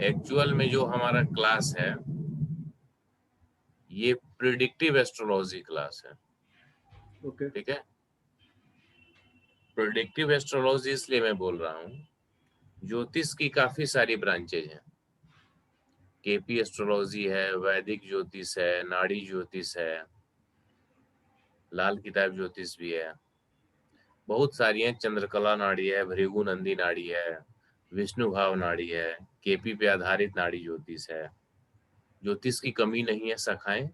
Actual में जो हमारा क्लास है ये प्रिडिक्टिव एस्ट्रोलॉजी क्लास है। ओके। ठीक है, प्रिडिक्टिव एस्ट्रोलॉजी इसलिए मैं बोल रहा हूँ, ज्योतिष की काफी सारी ब्रांचेज हैं। केपी एस्ट्रोलॉजी है, वैदिक ज्योतिष है, नाड़ी ज्योतिष है, लाल किताब ज्योतिष भी है, बहुत सारी हैं। चंद्रकला नाड़ी है, भृगु नंदी नाड़ी है, विष्णु भाव नाड़ी है, केपी पे आधारित नाड़ी ज्योतिष है। ज्योतिष की कमी नहीं है शाखाएं,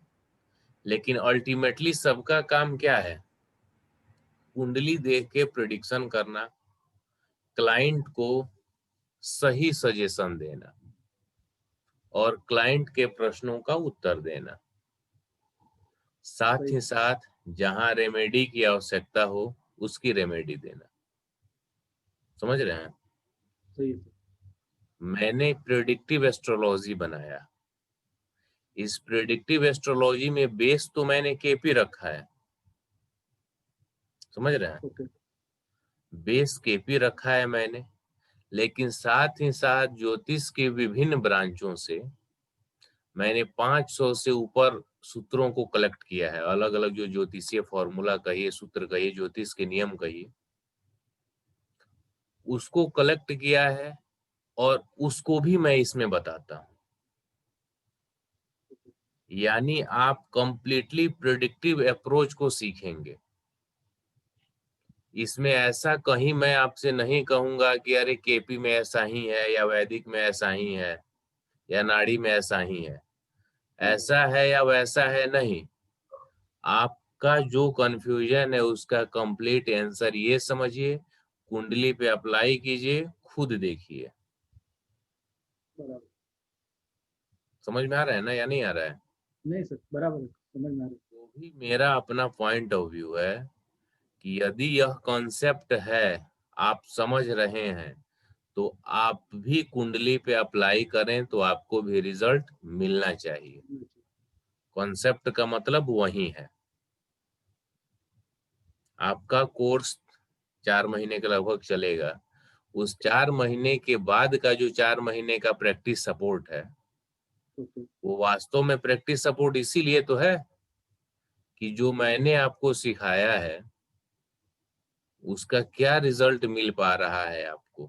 लेकिन अल्टीमेटली सबका काम क्या है? कुंडली देख के प्रिडिक्शन करना, क्लाइंट को सही सजेशन देना और क्लाइंट के प्रश्नों का उत्तर देना, साथ सही ही साथ जहां रेमेडी की आवश्यकता हो उसकी रेमेडी देना। समझ रहे हैं? सही है। मैंने प्रिडिक्टिव एस्ट्रोलॉजी बनाया। इस प्रिडिक्टिव एस्ट्रोलॉजी में बेस तो मैंने केपी रखा है, समझ रहे हैं? ओके। बेस केपी रखा है मैंने, लेकिन साथ ही साथ ज्योतिष के विभिन्न ब्रांचों से मैंने 500 से ऊपर सूत्रों को कलेक्ट किया है। अलग अलग जो ज्योतिषीय फॉर्मूला कहिए, सूत्र कहिए, ज्योतिष के नियम कहिए, उसको कलेक्ट किया है और उसको भी मैं इसमें बताता हूँ। यानी आप कंप्लीटली प्रिडिक्टिव अप्रोच को सीखेंगे। इसमें ऐसा कहीं मैं आपसे नहीं कहूंगा कि अरे केपी में ऐसा ही है या वैदिक में ऐसा ही है या नाड़ी में ऐसा ही है, ऐसा है या वैसा है, नहीं। आपका जो कंफ्यूजन है उसका कंप्लीट आंसर ये समझिए, कुंडली पे अप्लाई कीजिए, खुद देखिए। बराबर। समझ में आ रहा है ना या नहीं आ रहा है? नहीं सर, बराबर है, समझ में आ रहा है। तो भी मेरा अपना पॉइंट ऑफ व्यू है कि यदि यह कॉन्सेप्ट है, आप समझ रहे हैं, तो आप भी कुंडली पे अप्लाई करें तो आपको भी रिजल्ट मिलना चाहिए। कॉन्सेप्ट का मतलब वही है। आपका कोर्स 4 महीने के लगभग चलेगा। उस 4 महीने के बाद का जो 4 महीने का प्रैक्टिस सपोर्ट है, ओके। वो वास्तव में प्रैक्टिस सपोर्ट इसीलिए तो है कि जो मैंने आपको सिखाया है उसका क्या रिजल्ट मिल पा रहा है आपको।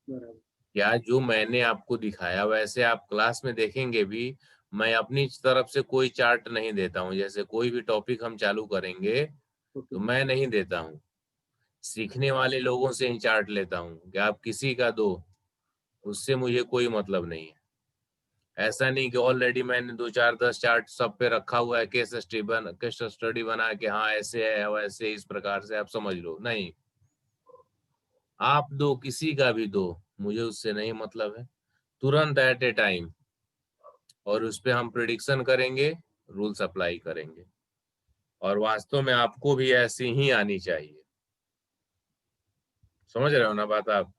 बराबर। क्या जो मैंने आपको दिखाया, वैसे आप क्लास में देखेंगे भी, मैं अपनी तरफ से कोई चार्ट नहीं देता हूँ। जैसे कोई भी टॉपिक हम चालू करेंगे ओके। तो मैं नहीं देता हूँ, सीखने वाले लोगों से ही चार्ट लेता हूँ कि आप किसी का दो, उससे मुझे कोई मतलब नहीं है। ऐसा नहीं कि ऑलरेडी मैंने 2 4 10 चार्ट सब पे रखा हुआ है, केस स्टडी बना के, हाँ ऐसे है वैसे इस प्रकार से आप समझ लो, नहीं। आप दो, किसी का भी दो, मुझे उससे नहीं मतलब है। तुरंत एट ए टाइम, और उस पे हम प्रिडिक्शन करेंगे, रूल्स अप्लाई करेंगे, और वास्तव में आपको भी ऐसी ही आनी चाहिए। समझ रहे हो ना बात आप?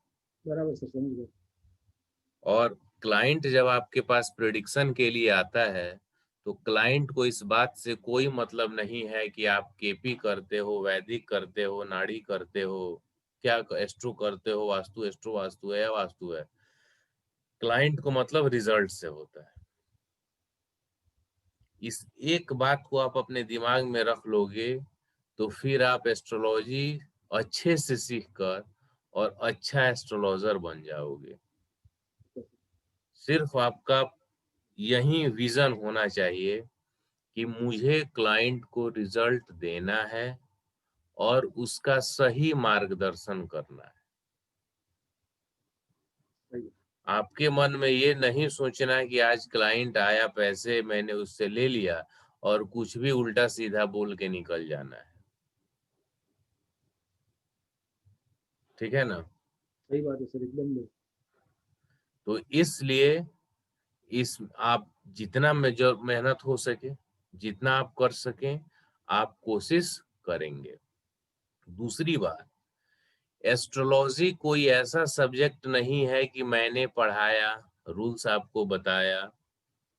बराबर सर, समझ गए। और क्लाइंट जब आपके पास प्रिडिक्शन के लिए आता है तो क्लाइंट को इस बात से कोई मतलब नहीं है कि आप केपी करते हो, वैदिक करते हो, नाड़ी करते हो, क्या एस्ट्रो करते हो, वास्तु एस्ट्रो वास्तु है या वास्तु है। क्लाइंट को मतलब रिजल्ट से होता है। इस एक बात को आप अपने दिमाग में रख लोगे तो फिर आप एस्ट्रोलॉजी अच्छे से सीख कर और अच्छा एस्ट्रोलॉजर बन जाओगे। सिर्फ आपका यही विजन होना चाहिए कि मुझे क्लाइंट को रिजल्ट देना है और उसका सही मार्गदर्शन करना है। सही है। आपके मन में ये नहीं सोचना कि आज क्लाइंट आया, पैसे मैंने उससे ले लिया और कुछ भी उल्टा सीधा बोल के निकल जाना है। ठीक है ना? सही बात है सर, एकदम सही। तो इसलिए इस आप जितना जो मेहनत हो सके, जितना आप कर सकें, आप कोशिश करेंगे। दूसरी बात, एस्ट्रोलॉजी कोई ऐसा सब्जेक्ट नहीं है कि मैंने पढ़ाया, रूल्स आपको बताया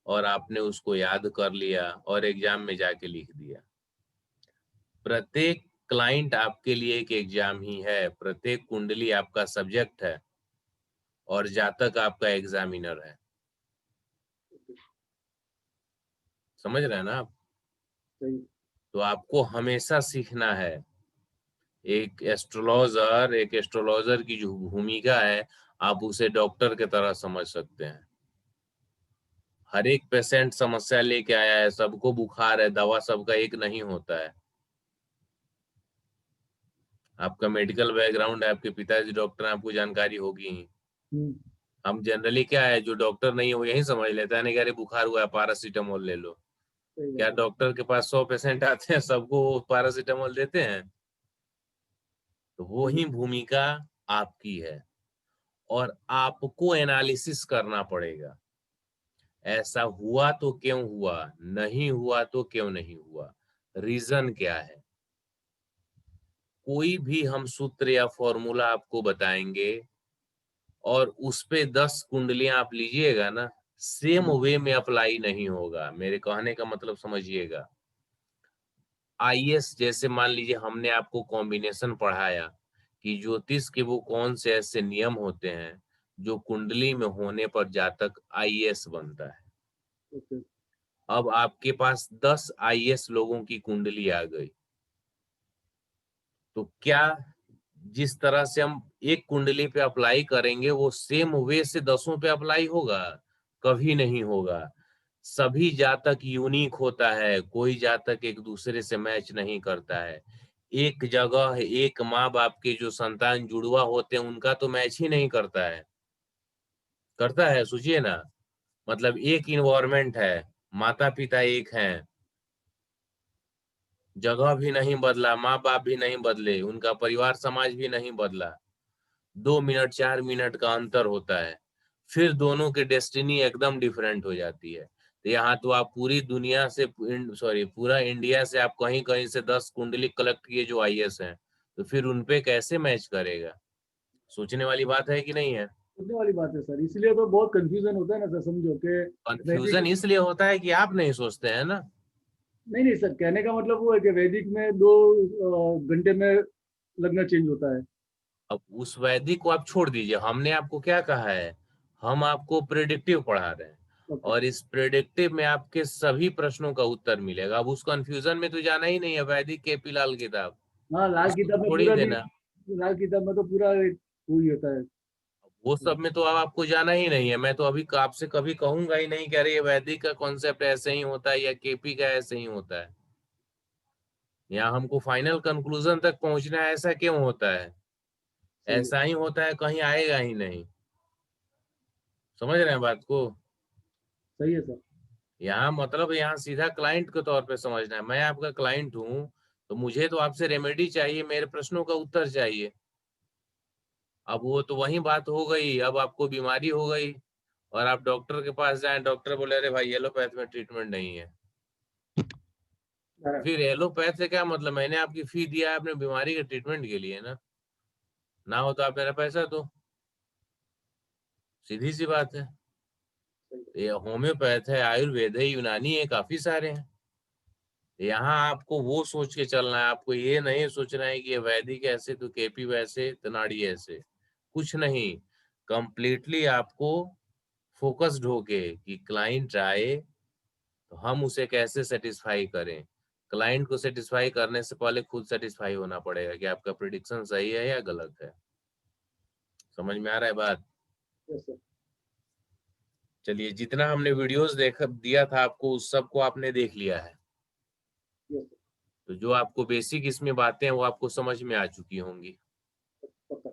और आपने उसको याद कर लिया और एग्जाम में जाके लिख दिया। प्रत्येक क्लाइंट आपके लिए एक एग्जाम ही है, प्रत्येक कुंडली आपका सब्जेक्ट है। और जातक आपका एग्जामिनर है। समझ रहे हैं ना आप? सही। तो आपको हमेशा सीखना है। एक एस्ट्रोलॉजर की जो भूमिका है, आप उसे डॉक्टर की तरह समझ सकते हैं। हर एक पेशेंट समस्या लेके आया है, सबको बुखार है, दवा सबका एक नहीं होता है। आपका मेडिकल बैकग्राउंड है, आपके पिताजी डॉक्टर हैं, आपको जानकारी होगी ही। हम्म, हम जनरली क्या है, जो डॉक्टर नहीं है वो यही समझ लेता है, नहीं कह रहे बुखार हुआ है पैरासीटामोल ले लो। सही क्या बात है। डॉक्टर के पास 100 पेशेंट आते हैं, सबको पैरासीटामोल देते हैं? तो वो सही ही बात। भूमिका आपकी है, और आपको एनालिसिस करना पड़ेगा। ऐसा हुआ तो क्यों हुआ, नहीं हुआ तो क्यों नहीं हुआ, रीजन क्या है। कोई भी हम सूत्र या फॉर्मूला आपको बताएंगे और उस पे 10 कुंडलियां आप लीजिएगा ना, सेम वे में अप्लाई नहीं होगा। मेरे कहने का मतलब समझिएगा। आईएएस जैसे मान लीजिए, हमने आपको कॉम्बिनेशन पढ़ाया कि ज्योतिष के वो कौन से ऐसे नियम होते हैं जो कुंडली में होने पर जातक आईएएस बनता है। ओके। अब आपके पास 10 आईएएस लोगों की कुंडली आ गई, तो क्या जिस तरह से हम एक कुंडली पे अप्लाई करेंगे वो सेम वे से 10 पे अप्लाई होगा? कभी नहीं होगा। सभी जातक यूनिक होता है, कोई जातक एक दूसरे से मैच नहीं करता है। एक जगह एक माँ बाप के जो संतान जुड़वा होते हैं उनका तो मैच ही नहीं करता है। करता है? सोचिए ना। मतलब एक इन्वायरमेंट है, माता पिता एक हैं, जगह भी नहीं बदला, माँ बाप भी नहीं बदले, उनका परिवार समाज भी नहीं बदला, 2 मिनट 4 मिनट का अंतर होता है, फिर दोनों की डेस्टिनी एकदम डिफरेंट हो जाती है। तो यहाँ तो आप पूरी दुनिया से, सॉरी पूरा इंडिया से आप कहीं कहीं से 10 कुंडली कलेक्ट किए जो आईएएस हैं, तो फिर उनपे कैसे मैच करेगा? सोचने वाली बात है कि नहीं है? सोचने वाली बात है सर, इसलिए तो बहुत कंफ्यूजन होता है ना सर, समझो कि वैदिक। कंफ्यूजन इसलिए होता है कि आप नहीं सोचते हैं ना। नहीं नहीं सर, कहने का मतलब वो है कि वैदिक में 2 घंटे में लगना चेंज होता है। अब उस वैदिक को आप छोड़ दीजिए, हमने आपको क्या कहा है, हम आपको प्रेडिक्टिव पढ़ा रहे हैं, ओके। और इस प्रेडिक्टिव में आपके सभी प्रश्नों का उत्तर मिलेगा। अब उस कंफ्यूजन में तो जाना ही नहीं है, वैदिक केपी लाल किताब हाँ, लाल उसको तो किताब में छोड़ ही पूरा नहीं। देना। लाल किताब में तो पूरा वही होता है। वो सब में तो अब आपको जाना ही नहीं है। मैं तो अभी आपसे कभी कहूंगा ही नहीं, कह रही है वैदिक का कॉन्सेप्ट ऐसे ही होता है या केपी का ऐसे ही होता है। यहाँ हमको फाइनल कंक्लूजन तक पहुंचना है, ऐसा क्यों होता है? सही है। ऐसा ही होता है, कहीं आएगा ही नहीं। समझ रहे हैं बात को? सही है सर। यहाँ मतलब यहाँ सीधा क्लाइंट के तौर पे समझना है। मैं आपका क्लाइंट हूँ, तो मुझे तो आपसे रेमेडी चाहिए, मेरे प्रश्नों का उत्तर चाहिए। अब वो तो वही बात हो गई, अब आपको बीमारी हो गई और आप डॉक्टर के पास जाएं, डॉक्टर बोले अरे भाई एलोपैथ में ट्रीटमेंट नहीं है। हाँ, फिर एलोपैथ से क्या मतलब? मैंने आपकी फी दिया है अपने बीमारी के ट्रीटमेंट के लिए ना। ना हो तो आप मेरा पैसा दो, सीधी सी बात है। सही है। ये होम्योपैथ है, आयुर्वेद है, यूनानी है, काफी सारे हैं। यहाँ आपको वो सोच के चलना है, आपको ये नहीं सोचना है कि ये वैदिक ऐसे तो केपी वैसे तो नाड़ी ऐसे, कुछ नहीं। कंप्लीटली आपको फोकस्ड होके कि क्लाइंट आए तो हम उसे कैसे सेटिस्फाई करें। क्लाइंट को सेटिस्फाई करने से पहले खुद सेटिस्फाई होना पड़ेगा कि आपका प्रिडिक्शन सही है या गलत है। समझ में आ रहा है बात? Yes sir. चलिए, जितना हमने वीडियोस देख दिया था आपको, उस सब को आपने देख लिया है। Yes sir. तो जो आपको बेसिक इसमें बातें हैं वो आपको समझ में आ चुकी होंगी, पक्का।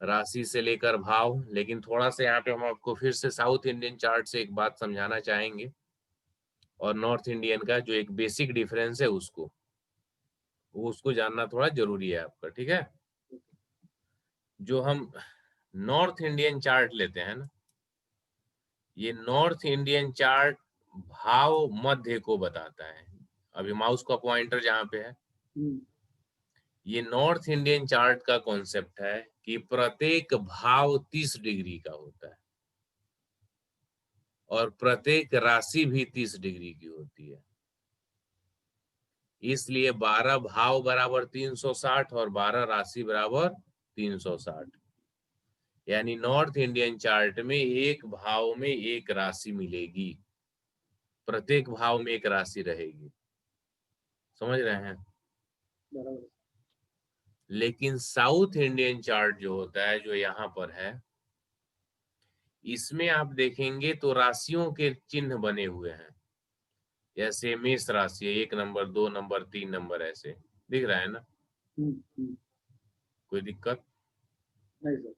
राशि से लेकर भाव। लेकिन थोड़ा सा यहाँ पे हम आपको फिर से साउथ इंडियन चार्ट से एक बात समझाना चाहेंगे, और नॉर्थ इंडियन का जो एक बेसिक डिफरेंस है उसको, वो उसको जानना थोड़ा जरूरी है आपका, ठीक है? जो हम नॉर्थ इंडियन चार्ट लेते हैं ना, ये नॉर्थ इंडियन चार्ट भाव मध्य को बताता है। अभी माउस का पॉइंटर जहाँ पे है, हम्म, ये नॉर्थ इंडियन चार्ट का कॉन्सेप्ट है कि प्रत्येक भाव 30 डिग्री का होता है, और प्रत्येक राशि भी 30 डिग्री की होती है। इसलिए 12 भाव बराबर 360 और 12 राशि बराबर 360। यानी नॉर्थ इंडियन चार्ट में एक भाव में एक राशि मिलेगी, प्रत्येक भाव में एक राशि रहेगी, समझ रहे हैं। बराबर। लेकिन साउथ इंडियन चार्ट जो होता है, जो यहाँ पर है, इसमें आप देखेंगे तो राशियों के चिन्ह बने हुए हैं। जैसे मेष राशि है, 1 नंबर, 2 नंबर, 3 नंबर, ऐसे दिख रहा है ना। कोई दिक्कत नहीं सर।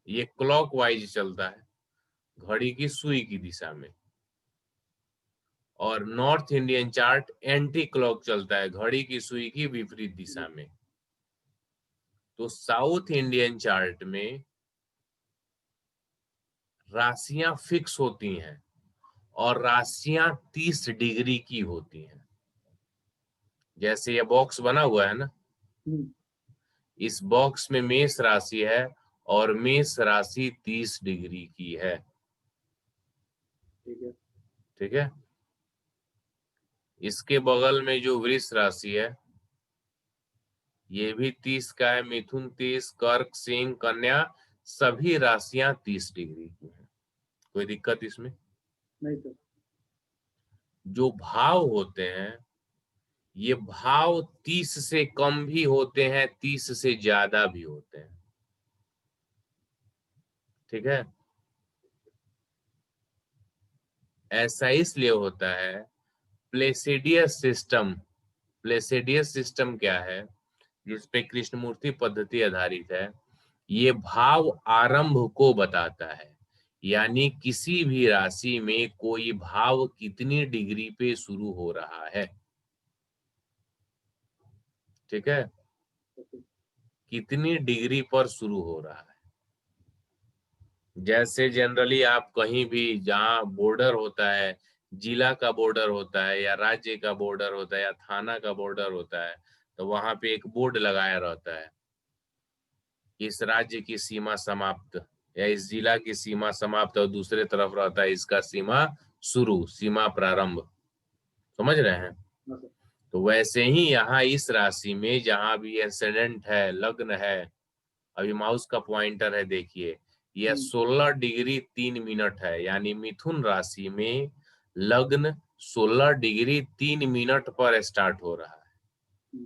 ये क्लॉक वाइज चलता है, घड़ी की सुई की दिशा में। और north Indian chart anti clock चलता है, घड़ी की सुई की विपरीत दिशा में। तो साउथ इंडियन चार्ट में राशियां फिक्स होती हैं और राशियां 30 डिग्री की होती हैं। जैसे ये बॉक्स बना हुआ है ना, इस बॉक्स में मेष राशि है और मेष राशि 30 डिग्री की है। ठीक है। ठीक है। इसके बगल में जो वृष राशि है, ये भी 30 का है। मिथुन 30, कर्क, सिंह, कन्या, सभी राशियां 30 डिग्री की हैं। कोई दिक्कत इसमें? नहीं सर। जो भाव होते हैं, ये भाव 30 से कम भी होते हैं, 30 से ज्यादा भी होते हैं। ठीक है। ऐसा इसलिए होता है, प्लेसिडियस सिस्टम। प्लेसिडियस सिस्टम क्या है? जिसपे कृष्णमूर्ति पद्धति आधारित है। ये भाव आरंभ को बताता है, यानी किसी भी राशि में कोई भाव कितनी डिग्री पे शुरू हो रहा है। ठीक है, कितनी डिग्री पर शुरू हो रहा है। जैसे जनरली आप कहीं भी जहाँ बॉर्डर होता है, जिला का बॉर्डर होता है या राज्य का बॉर्डर होता है या थाना का बॉर्डर होता है, तो वहां पे एक बोर्ड लगाया रहता है, इस राज्य की सीमा समाप्त, या इस जिला की सीमा समाप्त, और दूसरे तरफ रहता है इसका सीमा शुरू, सीमा प्रारंभ। समझ रहे हैं। हाँ सर। तो वैसे ही यहाँ इस राशि में जहां भी एसेंडेंट है, लग्न है, अभी माउस का पॉइंटर है, देखिए यह 16 डिग्री 3 मिनट है, यानी मिथुन राशि में लग्न 16 डिग्री 3 मिनट पर स्टार्ट हो रहा है।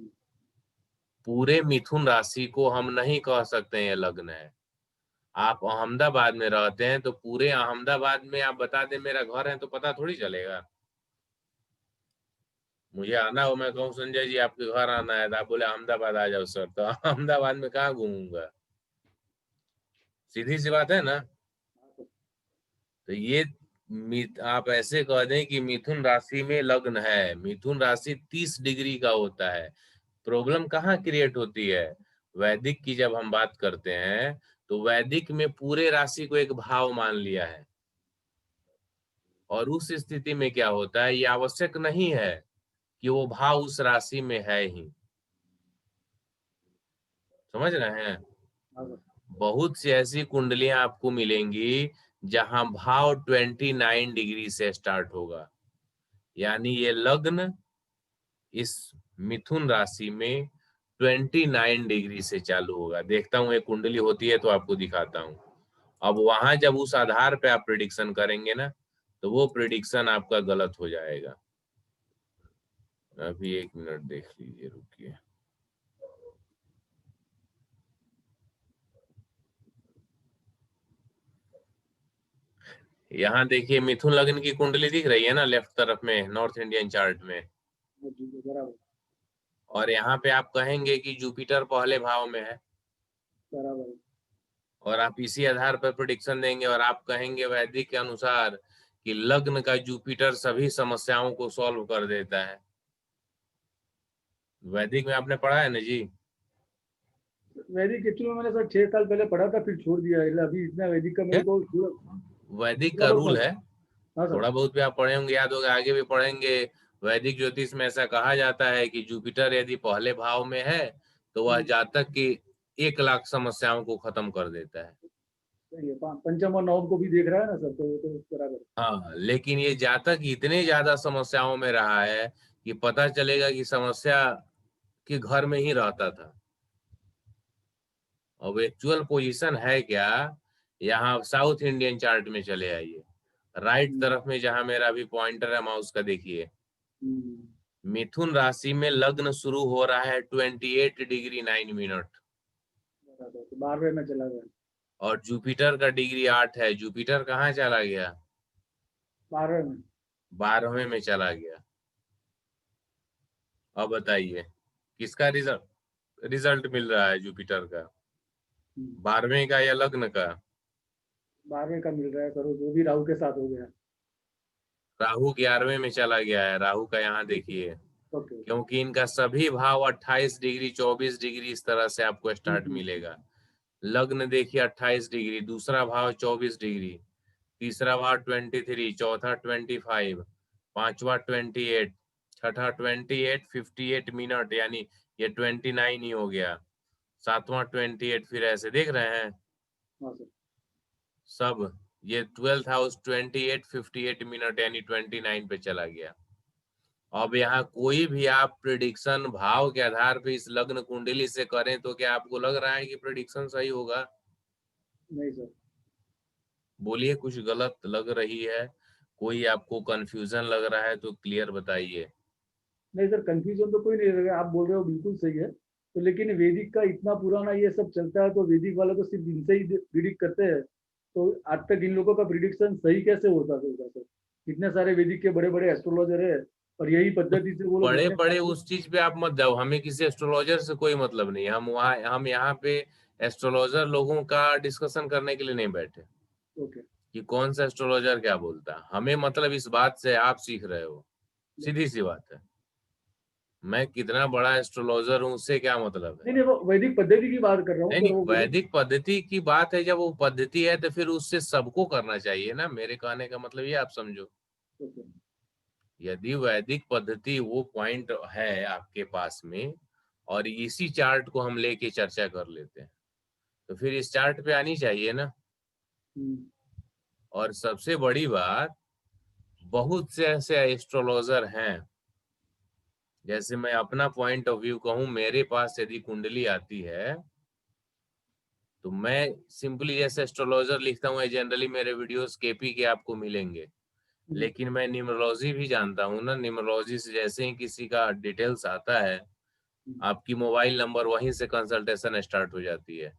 पूरे मिथुन राशि को हम नहीं कह सकते हैं ये लग्न है। आप अहमदाबाद में रहते हैं तो पूरे अहमदाबाद में आप बता दें मेरा घर है, तो पता थोड़ी चलेगा। मुझे आना हो, मैं कहूँ संजय जी आपके घर आना है, तो आप बोले अहमदाबाद आ जाओ सर, तो अहमदाबाद में कहाँ घूमूंगा? सीधी सी बात है ना। तो ये आप ऐसे कह दें कि मिथुन राशि में लग्न है, मिथुन राशि 30 डिग्री का होता है। प्रॉब्लम कहाँ क्रिएट होती है? वैदिक की जब हम बात करते हैं, तो वैदिक में पूरे राशि को एक भाव मान लिया है, और उस स्थिति में क्या होता है, ये आवश्यक नहीं है कि वो भाव उस राशि में है ही। समझ रहे हैं। हाँ सर। बहुत सी ऐसी कुंडलियां आपको मिलेंगी जहां भाव 29 डिग्री से स्टार्ट होगा, यानी ये लग्न इस मिथुन राशि में 29 डिग्री से चालू होगा। देखता हूँ एक कुंडली होती है तो आपको दिखाता हूँ। अब वहां जब उस आधार पे आप प्रिडिक्शन करेंगे ना, तो वो प्रिडिक्शन आपका गलत हो जाएगा। अभी 1 मिनट देख लीजिए, रुकिए। यहाँ देखिए मिथुन लग्न की कुंडली दिख रही है ना, लेफ्ट तरफ में नॉर्थ इंडियन चार्ट में। बराबर। और यहाँ पे आप कहेंगे कि जुपिटर पहले भाव में है, बराबर। और आप इसी आधार पर प्रिडिक्शन देंगे, और आप कहेंगे वैदिक के अनुसार कि लग्न का जुपिटर सभी समस्याओं को सॉल्व कर देता है। वैदिक में आपने पढ़ा है ना जी। वैदिक एक्चुअली मैंने सर 6 साल पहले पढ़ा था, फिर छोड़ दिया है, इसलिए अभी इतना वैदिक का मेरे को वैदिक थोड़ा का बहुत रूल knowledge। है, हाँ सर। थोड़ा बहुत भी आप पढ़े होंगे, याद होगा, आगे भी पढ़ेंगे। वैदिक ज्योतिष में ऐसा कहा जाता है कि जुपिटर यदि पहले भाव में है, तो वह जातक की 1 लाख समस्याओं को खत्म कर देता है। सही है। पंचम और नवम को भी देख रहा है ना सर, तो वो तो बराबर। हाँ, लेकिन ये जातक इतने ज्यादा समस्याओं में रहा है कि पता चलेगा कि समस्या के घर में ही रहता था। अब एक्चुअल पोजीशन है क्या यहाँ साउथ इंडियन चार्ट में चले आइए, राइट हम्म, तरफ में जहां मेरा अभी पॉइंटर है माउस का, देखिए हम्म, मिथुन राशि में लग्न शुरू हो रहा है 28 डिग्री 9 मिनट, बराबर, तो 12वें में चला गया। और जुपिटर का डिग्री 8 है। जुपिटर कहाँ चला गया? 12वें में। 12वें में चला गया। अब बताइए किसका रिजल्ट रिजल्ट मिल रहा है जुपिटर का, हम्म, 12वें का या लग्न का? 12वें का मिल रहा है सर, वो भी राहु के साथ हो गया। राहु 11वें में चला गया है। राहु का यहाँ देखिए, ओके। क्योंकि इनका सभी भाव 28 डिग्री 24 डिग्री इस तरह से आपको स्टार्ट हम्म। मिलेगा। लग्न देखिए 28 डिग्री, दूसरा भाव 24 डिग्री, तीसरा भाव 23, चौथा 25, पांचवा 28, छठा 28 58 मिनट, यानी ये 29 ही हो गया, सातवां 28, फिर ऐसे देख रहे हैं हाँ सर। सब। ये 12th हाउस 28 58 मिनट यानी 29 पे चला गया। अब यहाँ कोई भी आप प्रिडिक्शन भाव के आधार पे इस लग्न कुंडली से करें तो क्या आपको लग रहा है कि प्रिडिक्शन सही होगा? नहीं सर। बोलिए, कुछ गलत लग रही है, कोई आपको कंफ्यूजन लग रहा है तो क्लियर बताइए। नहीं सर, कंफ्यूजन तो कोई नहीं रहेगा, आप बोल रहे हो बिल्कुल सही है। तो लेकिन वैदिक का इतना पुराना ये सब चलता है, तो वैदिक वाले तो सिर्फ इनसे ही प्रिडिक्ट करते हैं। तो आज तक इन लोगों का प्रिडिक्शन सही कैसे होता होगा सर? इतने सारे वैदिक के बड़े बड़े एस्ट्रोलॉजर है, और यही तो पद्धति से वो लोग बड़े इतने बड़े सारे। उस चीज पे आप मत जाओ, हमें किसी एस्ट्रोलॉजर से कोई मतलब नहीं है। हम यहाँ पे एस्ट्रोलॉजर लोगों का डिस्कशन करने के लिए नहीं बैठे ओके। कि कौन सा एस्ट्रोलॉजर क्या बोलता है। हमें मतलब इस बात से आप सीख रहे हो, सीधी सी बात है। मैं कितना बड़ा एस्ट्रोलॉजर हूँ उससे क्या मतलब है? नहीं नहीं, वो वैदिक पद्धति की बात कर रहा हूँ नहीं सर, नहीं, वो बोले। वैदिक पद्धति की बात है, जब वो पद्धति है तो फिर उससे सबको करना चाहिए ना। मेरे कहने का मतलब ये आप समझो। ओके। यदि वैदिक पद्धति वो पॉइंट है आपके पास में, और इसी चार्ट को हम लेके चर्चा कर लेते हैं, तो फिर इस चार्ट पे आनी चाहिए ना। हम्म, और सबसे बड़ी बात, बहुत से ऐसे एस्ट्रोलॉजर हैं, जैसे मैं अपना पॉइंट ऑफ व्यू कहूं, मेरे पास यदि कुंडली आती है तो मैं सिंपली जैसे एस्ट्रोलॉजर लिखता हूँ, जनरली मेरे वीडियोस केपी के आपको मिलेंगे, हम्म, लेकिन मैं न्यूमरोलॉजी भी जानता हूँ ना। न्यूमरोलॉजी से जैसे ही किसी का डिटेल्स आता है, हम्म, आपकी मोबाइल नंबर वहीं से कंसल्टेशन स्टार्ट हो जाती है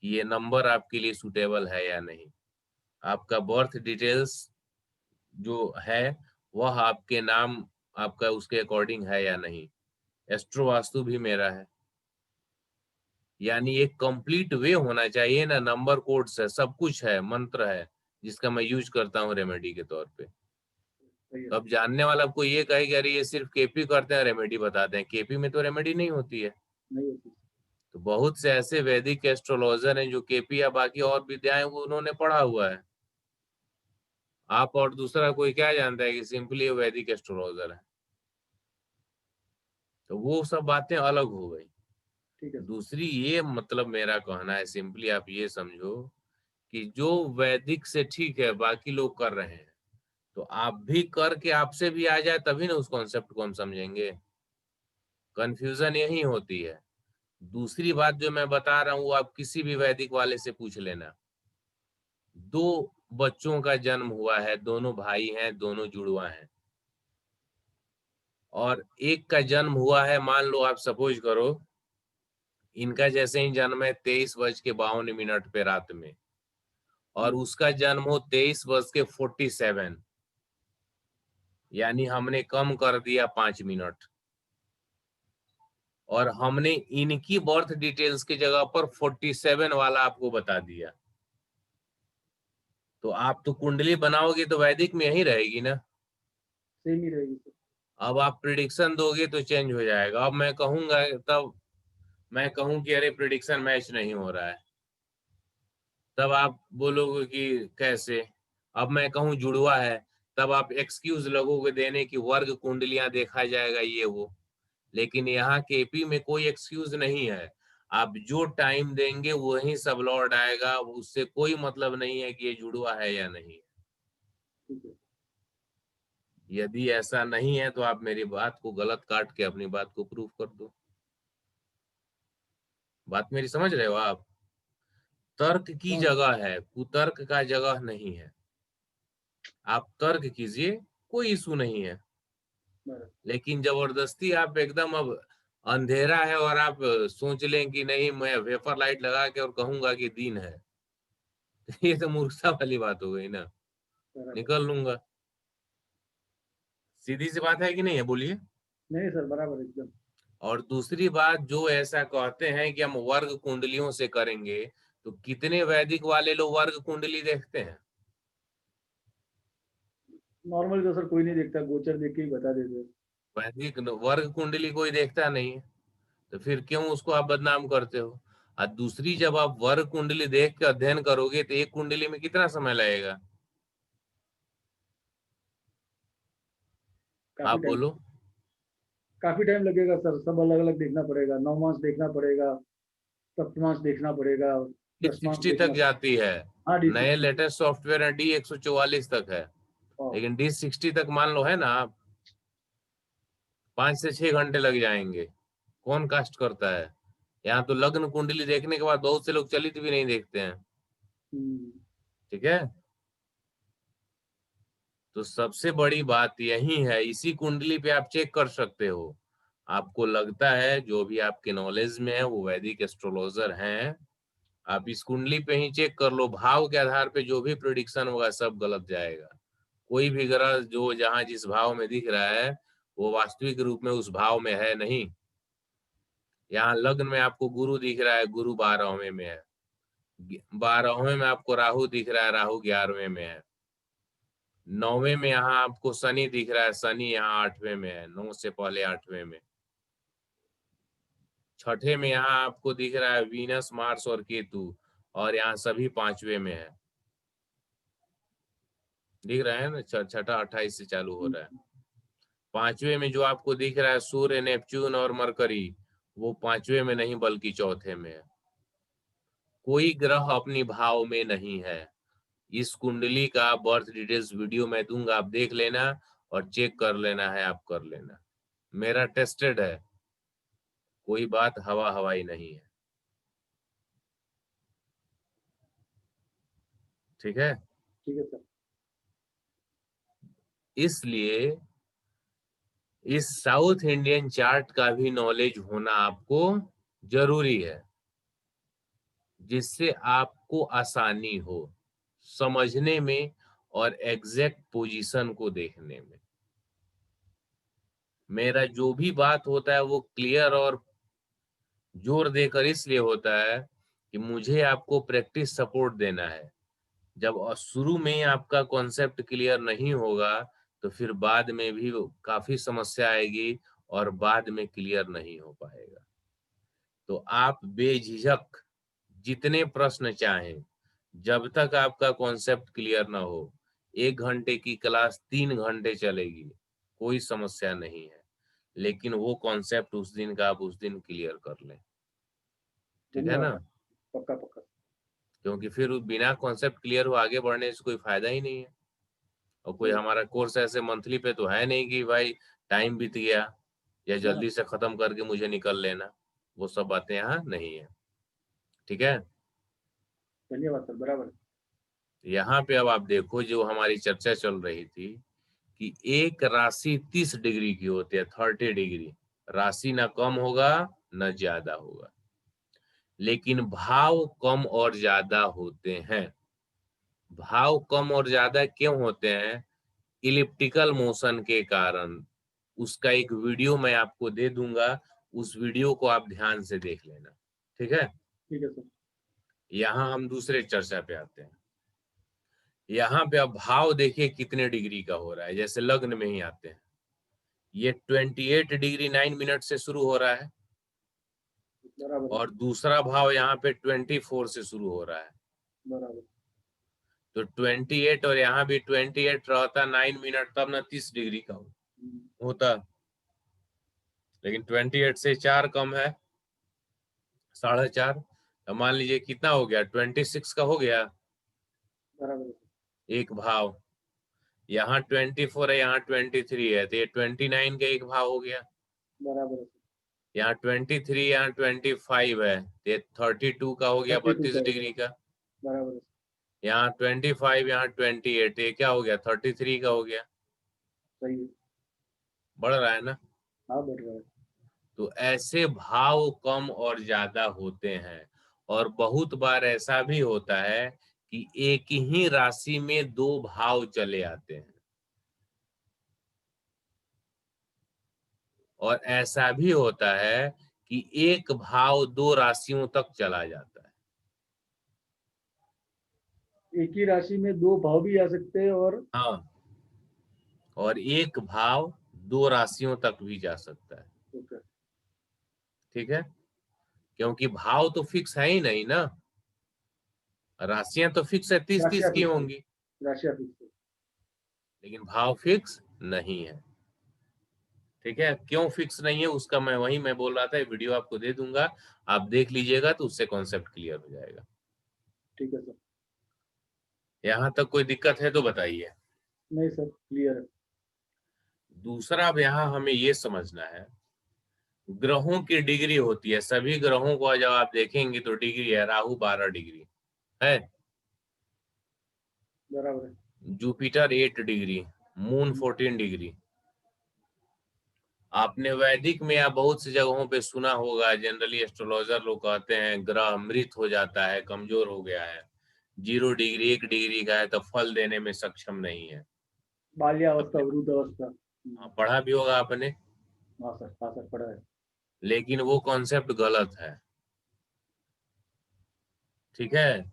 कि ये नंबर आपके लिए सुटेबल है या नहीं। आपका बर्थ डिटेल्स जो है वह आपके नाम, आपका उसके अकॉर्डिंग है या नहीं। एस्ट्रो वास्तु भी मेरा है, यानी एक कंप्लीट वे होना चाहिए ना। नंबर कोड्स है, सब कुछ है, मंत्र है जिसका मैं यूज करता हूँ रेमेडी के तौर पे। सही है तो सर। अब जानने वाला आपको ये कहे कि अरे ये सिर्फ केपी करते हैं रेमेडी बताते हैं, केपी में तो रेमेडी नहीं होती है। नहीं होती। तो बहुत से ऐसे वैदिक एस्ट्रोलॉजर हैं जो केपी या बाकी और विद्याएं वो उन्होंने पढ़ा हुआ है। आप और दूसरा कोई क्या जानता है कि सिंपली वैदिक एस्ट्रोलॉजर है? तो वो सब बातें अलग हो गई। ठीक है सर। दूसरी ये मतलब मेरा कहना है, सिंपली आप ये समझो कि जो वैदिक से ठीक है बाकी लोग कर रहे हैं, तो आप भी करके आपसे भी आ जाए तभी ना उस कॉन्सेप्ट को हम समझेंगे। कंफ्यूजन यही होती है। दूसरी बात जो मैं बता रहा हूँ वो आप किसी भी वैदिक वाले से पूछ लेना। दो बच्चों का जन्म हुआ है, दोनों भाई हैं, दोनों जुड़वा हैं, और एक का जन्म हुआ है, मान लो आप सपोज करो इनका जैसे ही जन्म है 23:52 पे रात में, और हम्म, उसका जन्म हो 23:47, यानी हमने कम कर दिया 5 मिनट, और हमने इनकी बर्थ डिटेल्स की जगह पर 47 वाला आपको बता दिया। तो आप तो कुंडली बनाओगे तो वैदिक में यही रहेगी ना। सेम ही रहेगी सर। अब आप प्रिडिक्शन दोगे तो चेंज हो जाएगा। अब मैं कहूंगा, तब मैं कहूं कि अरे प्रिडिक्शन मैच नहीं हो रहा है, तब आप बोलोगे कि कैसे। अब मैं कहूं जुड़वा है, तब आप एक्सक्यूज लगोगे देने की वर्ग कुंडलियां देखा जाएगा ये वो। लेकिन यहाँ केपी में कोई एक्सक्यूज नहीं है। आप जो टाइम देंगे वही सब लौट आएगा, उससे कोई मतलब नहीं है कि ये जुड़वा है या नहीं। ठीक है। यदि ऐसा नहीं है तो आप मेरी बात को गलत काट के अपनी बात को प्रूव कर दो। बात मेरी समझ रहे हो आप? तर्क की हाँ। जगह है, कुतर्क का जगह नहीं है। आप तर्क कीजिए, कोई इशू नहीं है। बराबर। लेकिन जबरदस्ती आप एकदम, अब अंधेरा है और आप सोच लें कि नहीं मैं वेपर लाइट लगा के और कहूंगा कि दिन है, ये तो मूर्खता वाली बात हो गई ना। बराबर। निकल लूंगा, सीधी सी बात है कि नहीं है, बोलिए। नहीं सर, बराबर एकदम। और दूसरी बात, जो ऐसा कहते हैं कि हम वर्ग कुंडलियों से करेंगे, तो कितने वैदिक वाले लोग वर्ग कुंडली देखते हैं? नॉर्मल तो सर कोई नहीं देखता, गोचर देख के ही बता देते हैं। वैदिक वर्ग कुंडली कोई देखता नहीं है, तो फिर क्यों उसको आप बदनाम करते हो? और दूसरी, जब आप वर्ग कुंडली देख के अध्ययन करोगे तो एक कुंडली में कितना समय लगेगा? काफी आप टाइम बोलो। काफी टाइम लगेगा सर, सब अलग अलग देखना पड़ेगा, 9 मास देखना पड़ेगा, सप्तमास देखना पड़ेगा, डी 10 मास 60 तक देखना। जाती है। हाँ, नए D60। लेटेस्ट सॉफ्टवेयर है D144 तक है। हाँ। लेकिन D60 तक मान लो है ना आप, 5 से 6 घंटे लग जाएंगे। कौन कास्ट करता है? यहाँ तो लग्न कुंडली देखने के बाद बहुत से लोग चलित भी नहीं देखते हैं। हम्म। ठीक है। तो सबसे बड़ी बात यही है, इसी कुंडली पे आप चेक कर सकते हो। आपको लगता है जो भी आपके नॉलेज में है वो वैदिक एस्ट्रोलॉजर हैं, आप इस कुंडली पे ही चेक कर लो, भाव के आधार पे जो भी प्रिडिक्शन होगा सब गलत जाएगा। कोई भी ग्रह जो जहां जिस भाव में दिख रहा है वो वास्तविक रूप में उस भाव में है नहीं। यहाँ लग्न में आपको गुरु दिख रहा है, गुरु 12वें में है। 12वें में आपको राहु दिख रहा है, राहु 11वें में है। 9वें में यहाँ आपको शनि दिख रहा है, शनि यहाँ 8वें में है, 9 से पहले 8वें में। 6ठे में यहाँ आपको दिख रहा है वीनस, मार्स और केतु, और यहाँ सभी 5वें में है। दिख रहा है ना, छठा 28 से चालू हो रहा है। 5वें में जो आपको दिख रहा है सूर्य, नेपच्यून और मरकरी, वो 5वें में नहीं बल्कि 4थे में है। कोई ग्रह अपनी भाव में नहीं है। इस कुंडली का बर्थ डिटेल्स वीडियो मैं दूंगा, आप देख लेना और चेक कर लेना है, आप कर लेना। मेरा टेस्टेड है, कोई बात हवा हवाई नहीं है। ठीक है। ठीक है सर। इसलिए इस साउथ इंडियन चार्ट का भी नॉलेज होना आपको जरूरी है, जिससे आपको आसानी हो समझने में और एग्जैक्ट पोजीशन को देखने में। मेरा जो भी बात होता है वो क्लियर और जोर देकर इसलिए होता है कि मुझे आपको प्रैक्टिस सपोर्ट देना है। जब शुरू में ही आपका कॉन्सेप्ट क्लियर नहीं होगा तो फिर बाद में भी काफी समस्या आएगी और बाद में क्लियर नहीं हो पाएगा। तो आप बेझिझक जितने प्रश्न चाहें, जब तक आपका कॉन्सेप्ट क्लियर ना हो, 1 घंटे की क्लास 3 घंटे चलेगी, कोई समस्या नहीं है। लेकिन वो कॉन्सेप्ट उस दिन का आप उस दिन क्लियर कर लें। ठीक है धन्यवाद ना? सर। पक्का पक्का। क्योंकि फिर बिना कॉन्सेप्ट क्लियर हो आगे बढ़ने से कोई फायदा ही नहीं है। और कोई सही। हमारा कोर्स ऐसे मंथली पे तो है नहीं कि भाई टाइम बीत गया या हाँ। जल्दी से खत्म करके मुझे निकल लेना, वो सब बातें यहाँ नहीं है। ठीक है। धन्यवाद सर, बराबर। यहाँ पे अब आप देखो, जो हमारी चर्चा चल रही थी कि एक राशि 30 डिग्री की होती है, 30 डिग्री। राशि ना कम होगा न ज्यादा होगा, लेकिन भाव कम और ज्यादा होते हैं। भाव कम और ज्यादा क्यों होते हैं? इलिप्टिकल मोशन के कारण। उसका एक वीडियो मैं आपको दे दूंगा, उस वीडियो को आप ध्यान से देख लेना। ठीक है। ठीक है सर। यहाँ हम दूसरे चर्चा पे आते हैं। यहाँ पे अब भाव देखिए कितने डिग्री का हो रहा है, जैसे लग्न में ही आते हैं। ये 28 डिग्री 9 मिनट से शुरू हो रहा है, बराबर है। और दूसरा भाव यहाँ पे 24 से शुरू हो रहा है। बराबर। तो 28 और यहाँ भी 28 रहता 9 मिनट, तब ना 30 डिग्री का हम्म। होता। लेकिन 28 से 4 कम है, 4.5। तो मान लीजिए कितना हो गया, 26 का हो गया बराबर है। एक भाव। यहाँ 24 है, यहाँ 23 है, तो ये 29 का एक भाव हो गया। बराबर है। यहाँ 23, यहाँ 25 है, तो ये 32 का हो गया, 32 32 का हो गया। डिग्री का। बराबर है। यहाँ 25, यहाँ 28, ये क्या हो गया 33 का हो गया, सही है। बढ़ रहा है ना। हाँ, बढ़ रहा है। तो ऐसे भाव कम और ज्यादा होते हैं, और बहुत बार ऐसा भी होता है कि एक ही राशि में दो भाव चले आते हैं, और ऐसा भी होता है कि एक भाव दो राशियों तक चला जाता है। एक ही राशि में दो भाव भी आ सकते हैं और हाँ, और एक भाव दो राशियों तक भी जा सकता है। ओके, ठीक है, क्योंकि भाव तो फिक्स है ही नहीं ना, राशियां तो फिक्स है, 30-30 राशियाँ की फिक्स है। होंगी, राशियाँ फिक्स है। लेकिन भाव फिक्स नहीं है। ठीक है, क्यों फिक्स नहीं है उसका मैं बोल रहा था, वीडियो आपको दे दूंगा, आप देख लीजिएगा तो उससे कॉन्सेप्ट क्लियर हो जाएगा। ठीक है सर। यहाँ तक कोई दिक्कत है तो बताइए। नहीं सर, क्लियर है। दूसरा, अब यहाँ हमें ये समझना है, ग्रहों की डिग्री होती है, सभी ग्रहों को जब आप देखेंगे तो डिग्री है, राहु 12 डिग्री है, बराबर है। Jupiter 8 degree, moon 14 degree. आपने वैदिक में या बहुत सी जगहों पे सुना होगा, जनरली एस्ट्रोलॉजर लोग कहते हैं ग्रह मृत हो जाता है, कमजोर हो गया है, 0 डिग्री 1 डिग्री का है तो फल देने में सक्षम नहीं है। बाल्यावस्था, आपने वृद्धावस्था। पढ़ा भी होगा आपने, हाँ सर, हाँ सर, पढ़ा है। लेकिन वो कॉन्सेप्ट गलत है। ठीक है, यस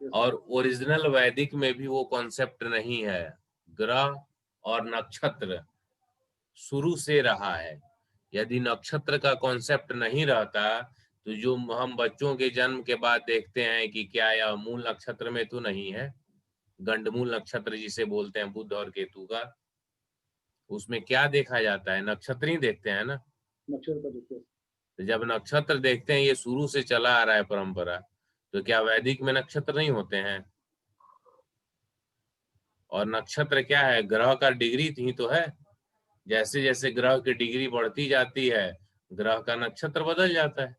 सर। और ओरिजिनल वैदिक में भी वो कॉन्सेप्ट नहीं है। ग्रह और नक्षत्र शुरू से रहा है। यदि नक्षत्र का कॉन्सेप्ट नहीं रहता तो जो हम बच्चों के जन्म के बाद देखते हैं कि क्या यह मूल नक्षत्र में तो नहीं है, गंडमूल नक्षत्र जिसे बोलते हैं बुध और केतु का, उसमें क्या देखा जाता है, नक्षत्र ही देखते हैं ना। नक्षत्र का देखिए। तो जब नक्षत्र देखते हैं, ये शुरू से चला आ रहा है परंपरा, तो क्या वैदिक में नक्षत्र नहीं होते हैं? और नक्षत्र क्या है, ग्रह का डिग्री ही तो है। जैसे जैसे ग्रह की डिग्री बढ़ती जाती है, ग्रह का नक्षत्र बदल जाता है।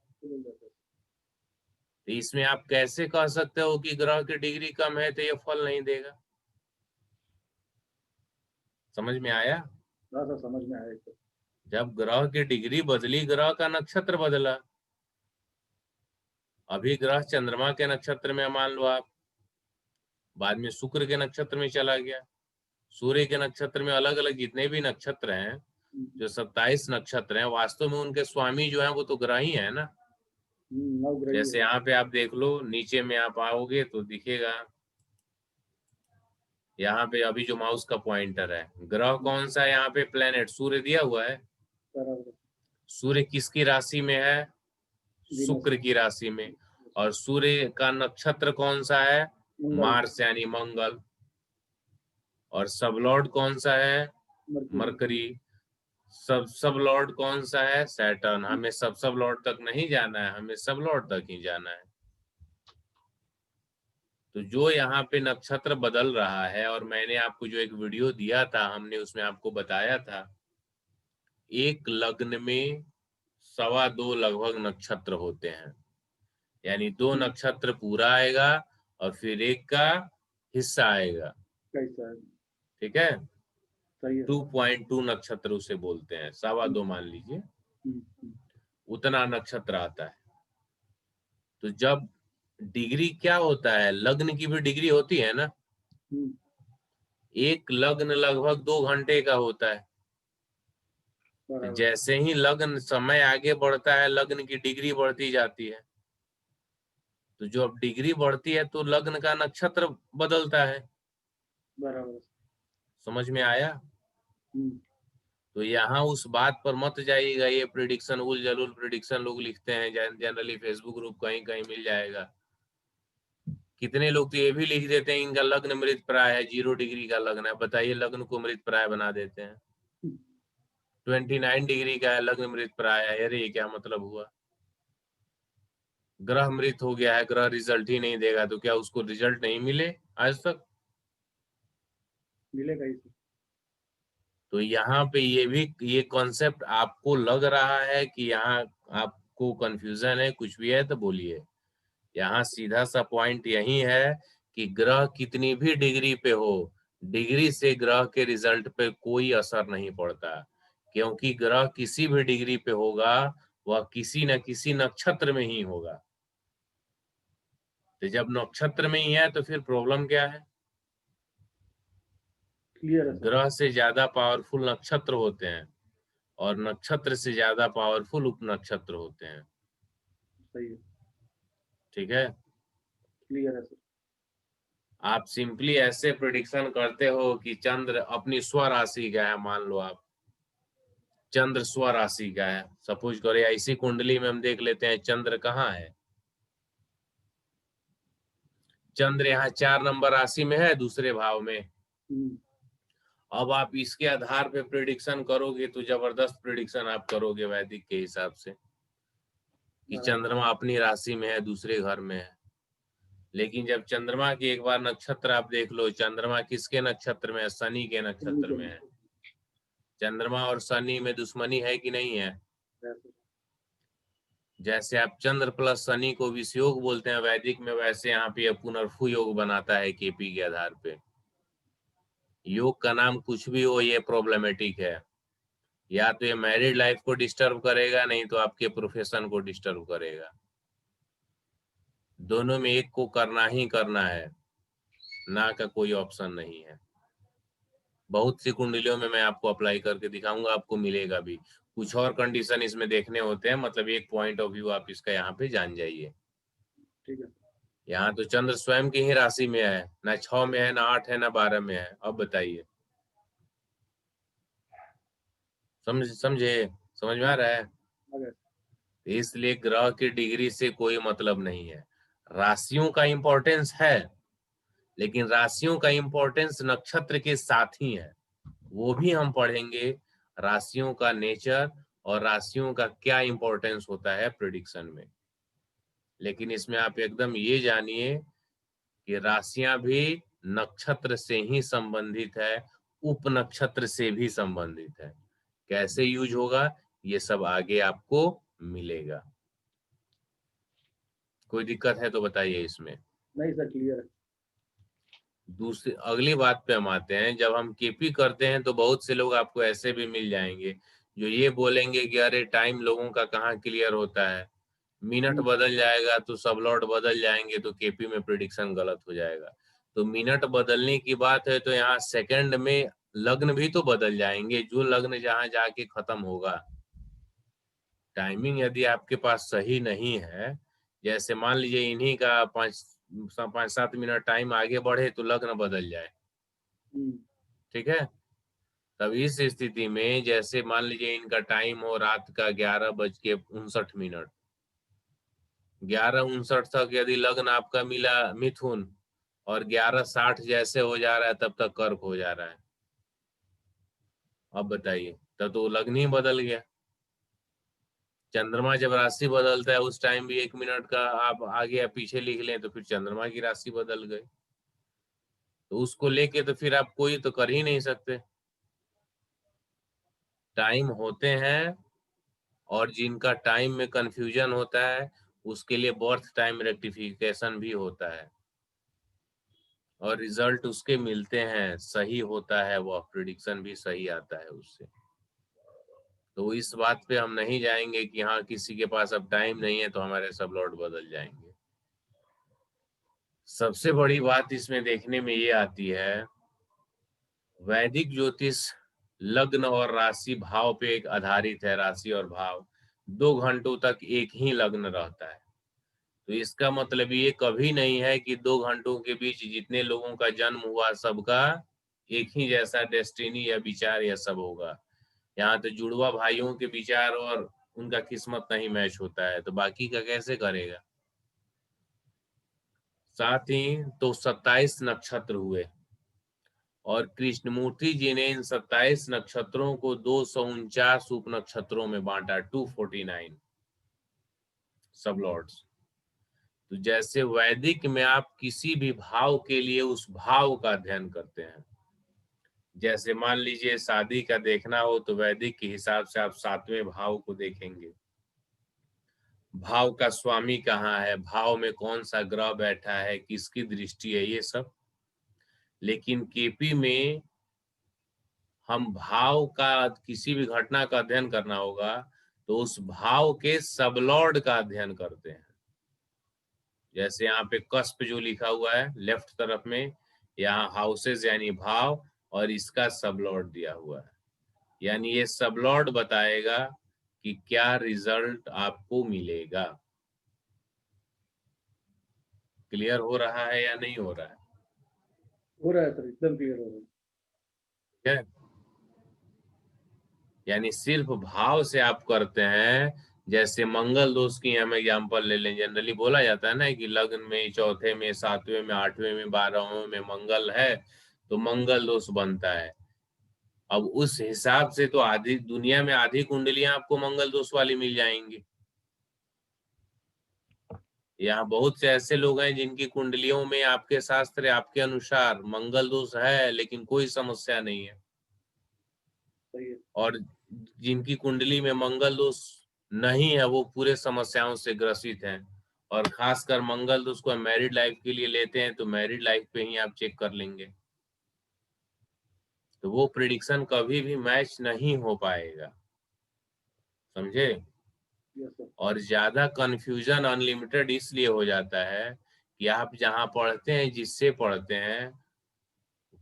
तो इसमें आप कैसे कह सकते हो कि ग्रह की डिग्री कम है तो ये फल नहीं देगा? समझ में आया? हाँ सर, समझ में आया सर। जब ग्रह की डिग्री बदली, ग्रह का नक्षत्र बदला। अभी ग्रह चंद्रमा के नक्षत्र में मान लो आप, बाद में शुक्र के नक्षत्र में चला गया, सूर्य के नक्षत्र में, अलग अलग जितने भी नक्षत्र हैं, जो 27 नक्षत्र हैं, वास्तव में उनके स्वामी जो है वो तो ग्रह ही है ना। नवग्रही जैसे है। यहाँ पे आप देख लो, नीचे में आप आओगे तो दिखेगा, यहाँ पे अभी जो माउस का पॉइंटर है, ग्रह कौन सा है यहाँ पे, प्लेनेट सूर्य दिया हुआ है। बराबर। सूर्य किसकी राशि में है? वीनस। शुक्र की राशि में। और सूर्य का नक्षत्र कौन सा है? मंगल। मार्स यानी मंगल। और सब लॉर्ड कौन सा है? मरकुरी। मरकरी। सब लॉर्ड कौन सा है? सैटर्न। हमें सब लॉर्ड तक नहीं जाना है, हमें सब लॉर्ड तक ही जाना है। तो जो यहाँ पे नक्षत्र बदल रहा है, और मैंने आपको जो एक वीडियो दिया था, हमने उसमें आपको बताया था, एक लग्न में 2.25 लगभग नक्षत्र होते हैं, यानी 2 नक्षत्र पूरा आएगा और फिर एक का हिस्सा आएगा। कैसा है? ठीक है, सही है सर। 2.2 नक्षत्र उसे बोलते हैं, 2.25 मान लीजिए, हम्म, हम्म, उतना नक्षत्र आता है। तो जब डिग्री क्या होता है, लग्न की भी डिग्री होती है ना। हम्म, एक लग्न लगभग 2 घंटे का होता है। बराबर। जैसे ही लग्न समय आगे बढ़ता है, लग्न की डिग्री बढ़ती जाती है। तो जो अब डिग्री बढ़ती है तो लग्न का नक्षत्र बदलता है। बराबर। समझ में आया? हम्म, तो यहाँ उस बात पर मत जाइएगा, ये प्रिडिक्शन उल जलूल प्रिडिक्शन लोग लिखते हैं, जनरली फेसबुक ग्रुप कहीं कहीं मिल जाएगा। कितने लोग तो ये भी लिख देते हैं इनका लग्न मृत प्राय है, 0 डिग्री का लग्न है। बताइए, लग्न को मृत प्राय बना देते हैं। 29 डिग्री का है, लग्न मृत प्राय है। अरे ये क्या मतलब हुआ? ग्रह मृत हो गया है, ग्रह रिजल्ट ही नहीं देगा, तो क्या उसको रिजल्ट नहीं मिले आज तक? मिलेगा ही सर। तो यहाँ पे ये भी, ये कॉन्सेप्ट आपको लग रहा है कि यहाँ आपको कंफ्यूजन है, कुछ भी है तो बोलिए। यहाँ सीधा सा पॉइंट यही है कि ग्रह कितनी भी डिग्री पे हो, डिग्री से ग्रह के रिजल्ट पे कोई असर नहीं पड़ता, क्योंकि ग्रह किसी भी डिग्री पे होगा वह किसी न किसी नक्षत्र में ही होगा। तो जब नक्षत्र में ही है तो फिर प्रॉब्लम क्या है? क्लियर है सर। ग्रह से ज्यादा पावरफुल नक्षत्र होते हैं और नक्षत्र से ज्यादा पावरफुल उपनक्षत्र होते हैं। सही है। ठीक है। क्लियर है सर। आप सिंपली ऐसे प्रिडिक्शन करते हो कि चंद्र अपनी स्वराशि का है, मान लो आप चंद्र स्वराशि का है, सपोज करो, या इसी कुंडली में हम देख लेते हैं चंद्र कहाँ है। चंद्र यहाँ 4 नंबर राशि में है, दूसरे भाव में। अब आप इसके आधार पे प्रिडिक्शन करोगे तो जबरदस्त प्रिडिक्शन आप करोगे वैदिक के हिसाब से कि चंद्रमा अपनी राशि में है, दूसरे घर में है। लेकिन जब चंद्रमा की एक बार नक्षत्र आप देख लो, चंद्रमा किसके नक्षत्र में है? शनि के नक्षत्र में है। चंद्रमा और शनि में दुश्मनी है कि नहीं है? जैसे आप चंद्र प्लस शनि को विषयोग बोलते हैं वैदिक में, वैसे यहाँ पे पुनर्फु योग बनाता है केपी के आधार पे। योग का नाम कुछ भी हो, ये प्रॉब्लमेटिक है। या तो ये मैरिड लाइफ को डिस्टर्ब करेगा, नहीं तो आपके प्रोफेशन को डिस्टर्ब करेगा। दोनों में एक को करना ही करना है, ना का कोई ऑप्शन नहीं है। बहुत सी कुंडलियों में मैं आपको अप्लाई करके दिखाऊंगा, आपको मिलेगा भी। कुछ और कंडीशन इसमें देखने होते हैं, मतलब एक पॉइंट ऑफ व्यू आप इसका यहाँ पे जान जाइए। ठीक है। यहाँ तो चंद्र स्वयं की ही राशि में है, ना 6 में है, ना 8 है, ना 12 में है। अब बताइए, समझे समझ में आ रहा है? इसलिए ग्रह की डिग्री से कोई मतलब नहीं है। राशियों का इंपॉर्टेंस है, लेकिन राशियों का इंपॉर्टेंस नक्षत्र के साथ ही है, वो भी हम पढ़ेंगे। राशियों का नेचर और राशियों का क्या इंपॉर्टेंस होता है प्रिडिक्शन में। लेकिन इसमें आप एकदम ये जानिए कि राशियां भी नक्षत्र से ही संबंधित है, उप नक्षत्र से भी संबंधित है। कैसे यूज होगा ये सब आगे आपको मिलेगा। कोई दिक्कत है तो बताइए इसमें। नहीं सर, क्लियर है। दूसरी अगली बात पे हम आते हैं। जब हम केपी करते हैं तो बहुत से लोग आपको ऐसे भी मिल जाएंगे जो ये बोलेंगे कि अरे टाइम लोगों का कहाँ क्लियर होता है, मिनट बदल जाएगा तो सब लॉट बदल जाएंगे तो केपी में प्रिडिक्शन गलत हो जाएगा। तो मिनट बदलने की बात है तो यहाँ सेकंड में लग्न भी तो बदल जाएंगे, जो लग्न जहां जाके खत्म होगा। टाइमिंग यदि आपके पास सही नहीं है, जैसे मान लीजिए इन्हीं का 5-7 मिनट टाइम आगे बढ़े तो लग्न बदल जाए, ठीक है। तब इस स्थिति में जैसे मान लीजिए इनका टाइम हो रात का 11:59, 11:59 तक यदि लग्न आपका मिला मिथुन, और 11:60 जैसे हो जा रहा है तब तक कर्क हो जा रहा है। अब बताइए, तब तो लग्न ही बदल गया। चंद्रमा जब राशि बदलता है उस टाइम भी 1 मिनट का आप आगे या पीछे लिख लें तो फिर चंद्रमा की राशि बदल गई। तो उसको लेके तो फिर आप कोई तो कर ही नहीं सकते। टाइम होते हैं, और जिनका टाइम में कंफ्यूजन होता है उसके लिए बर्थ टाइम रेक्टिफिकेशन भी होता है, और रिजल्ट उसके मिलते हैं, सही होता है, वह प्रिडिक्शन भी सही आता है उससे। तो इस बात पे हम नहीं जाएंगे कि हाँ किसी के पास अब टाइम नहीं है तो हमारे सब लॉट बदल जाएंगे। सबसे बड़ी बात इसमें देखने में ये आती है, वैदिक ज्योतिष लग्न और राशि भाव पे एक आधारित है। राशि और भाव 2 घंटों तक एक ही लग्न रहता है। तो इसका मतलब ये कभी नहीं है कि 2 घंटों के बीच जितने लोगों का जन्म हुआ सबका एक ही जैसा डेस्टिनी या विचार या सब होगा। यहाँ तो जुड़वा भाइयों के विचार और उनका किस्मत नहीं मैच होता है, तो बाकी का कैसे करेगा। साथ ही तो 27 नक्षत्र हुए, और कृष्णमूर्ति जी ने इन 27 नक्षत्रों को 249 उप नक्षत्रों में बांटा, 249 सब लॉर्ड्स। तो जैसे वैदिक में आप किसी भी भाव के लिए उस भाव का अध्ययन करते हैं, जैसे मान लीजिए शादी का देखना हो तो वैदिक के हिसाब से आप 7वें भाव को देखेंगे। भाव का स्वामी कहाँ है, भाव में कौन सा ग्रह बैठा है, किसकी दृष्टि है, ये सब। लेकिन केपी में हम भाव का, किसी भी घटना का अध्ययन करना होगा तो उस भाव के सबलॉर्ड का अध्ययन करते हैं। जैसे यहाँ पे कस्प जो लिखा हुआ है लेफ्ट तरफ में, यहाँ हाउसेस यानी भाव, और इसका सबलॉर्ड दिया हुआ है, यानी ये सबलॉर्ड बताएगा कि क्या रिजल्ट आपको मिलेगा। क्लियर हो रहा है या नहीं हो रहा है? हो रहा है सर, एकदम क्लियर हो रहा है। ठीक है, यानी सिर्फ भाव से आप करते हैं। जैसे मंगल दोष की हम एग्जांपल ले लें, जनरली बोला जाता है ना कि लग्न में चौथे में, सातवें में, आठवें में, 12वें में मंगल है तो मंगल दोष बनता है। अब उस हिसाब से तो आधी दुनिया में आधी कुंडलियां आपको मंगल दोष वाली मिल जाएंगी। यहाँ बहुत से ऐसे लोग हैं जिनकी कुंडलियों में आपके शास्त्र आपके अनुसार मंगल दोष है लेकिन कोई समस्या नहीं है, सही है। और जिनकी कुंडली में मंगल दोष नहीं है वो पूरे समस्याओं से ग्रसित हैं। और खासकर मंगल दोष को मैरिड लाइफ के लिए लेते हैं तो मैरिड लाइफ पे ही आप चेक कर लेंगे, तो वो प्रिडिक्शन कभी भी मैच नहीं हो पाएगा। समझे? Yes sir. और ज्यादा कंफ्यूजन अनलिमिटेड इसलिए हो जाता है कि आप जहां पढ़ते हैं, जिससे पढ़ते हैं,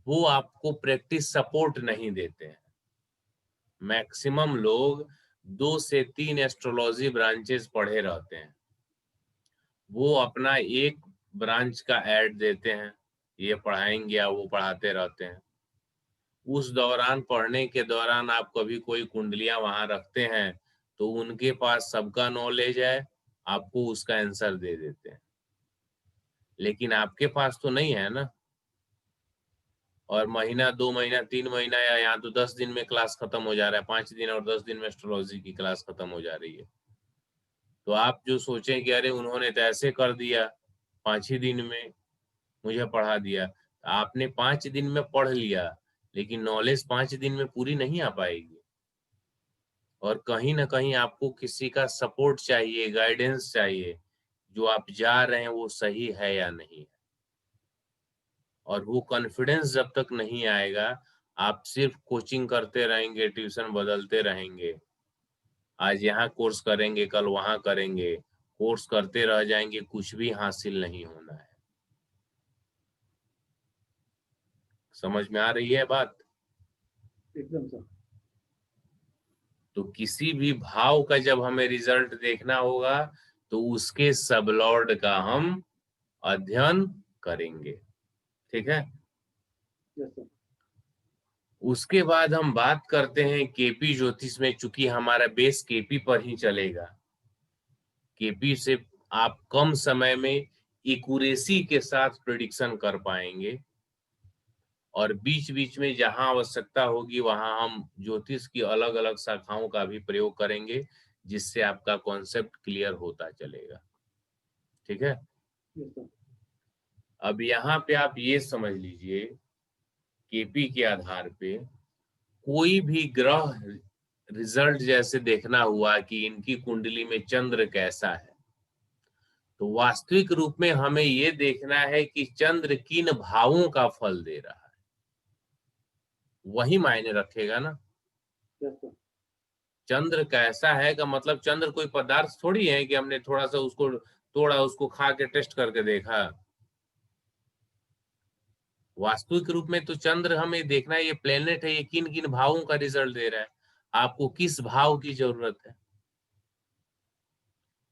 वो आपको प्रैक्टिस सपोर्ट नहीं देते हैं। मैक्सिमम लोग 2 से 3 एस्ट्रोलॉजी ब्रांचेस पढ़े रहते हैं, वो अपना एक ब्रांच का ऐड देते हैं, ये पढ़ाएंगे या वो पढ़ाते रहते हैं। उस दौरान, पढ़ने के दौरान आप कभी कोई कुंडलियां वहां रखते हैं तो उनके पास सबका नॉलेज है, आपको उसका आंसर दे देते हैं, लेकिन आपके पास तो नहीं है ना। और महीना, 2 महीना, 3 महीना, या यहाँ तो 10 दिन में क्लास खत्म हो जा रहा है, 5 दिन और 10 दिन में एस्ट्रोलॉजी की क्लास खत्म हो जा रही है। तो आप जो सोचें कि अरे उन्होंने तो ऐसे कर दिया, 5 ही दिन में मुझे पढ़ा दिया, आपने 5 दिन में पढ़ लिया लेकिन नॉलेज 5 दिन में पूरी नहीं आ पाएगी। और कहीं ना कहीं आपको किसी का सपोर्ट चाहिए, गाइडेंस चाहिए, जो आप जा रहे हैं वो सही है या नहीं है। और वो कॉन्फिडेंस जब तक नहीं आएगा, आप सिर्फ कोचिंग करते रहेंगे, ट्यूशन बदलते रहेंगे, आज यहाँ कोर्स करेंगे कल वहां करेंगे, कोर्स करते रह जाएंगे, कुछ भी हासिल नहीं होना है। समझ में आ रही है बात? एकदम सर। तो किसी भी भाव का जब हमें रिजल्ट देखना होगा तो उसके सबलॉर्ड का हम अध्ययन करेंगे। ठीक है, यस सर। उसके बाद हम बात करते हैं केपी ज्योतिष में। चूंकि हमारा बेस केपी पर ही चलेगा, केपी से आप कम समय में इक्यूरेसी के साथ प्रिडिक्शन कर पाएंगे, और बीच बीच में जहां आवश्यकता होगी वहां हम ज्योतिष की अलग अलग शाखाओं का भी प्रयोग करेंगे, जिससे आपका कॉन्सेप्ट क्लियर होता चलेगा। ठीक है, यस सर। अब यहाँ पे आप ये समझ लीजिए, केपी के आधार पे कोई भी ग्रह रिजल्ट जैसे देखना हुआ कि इनकी कुंडली में चंद्र कैसा है, तो वास्तविक रूप में हमें ये देखना है कि चंद्र किन भावों का फल दे रहा है, वही मायने रखेगा ना। Yes sir. चंद्र कैसा है का मतलब चंद्र कोई पदार्थ थोड़ी है कि हमने थोड़ा सा उसको तोड़ा, उसको खा के टेस्ट करके देखा। वास्तविक रूप में तो चंद्र हमें देखना है, ये प्लेनेट है, ये किन किन भावों का रिजल्ट दे रहा है, आपको किस भाव की जरूरत है।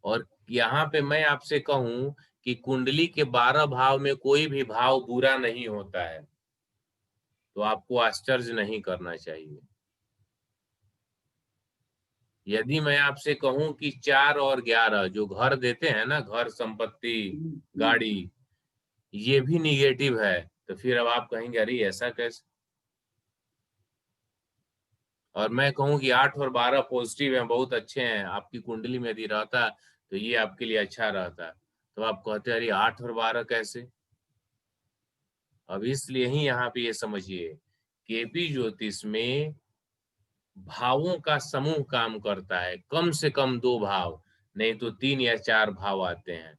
और यहाँ पे मैं आपसे कहूं कि कुंडली के 12 भाव में कोई भी भाव बुरा नहीं होता है, तो आपको आश्चर्य नहीं करना चाहिए। यदि मैं आपसे कहूं कि 4 और 11 जो घर देते हैं ना, घर, संपत्ति, गाड़ी, ये भी निगेटिव है, तो फिर अब आप कहेंगे अरे ऐसा कैसे। और मैं कहूं कि 8 और 12 पॉजिटिव हैं, बहुत अच्छे हैं, आपकी कुंडली में यदि रहता तो ये आपके लिए अच्छा रहता, तो आप कहते अरे 8 और 12 कैसे। अब इसलिए ही यहाँ पे ये समझिए, केपी ज्योतिष में भावों का समूह काम करता है, कम से कम 2 भाव। नहीं तो 3 या 4 भाव आते हैं।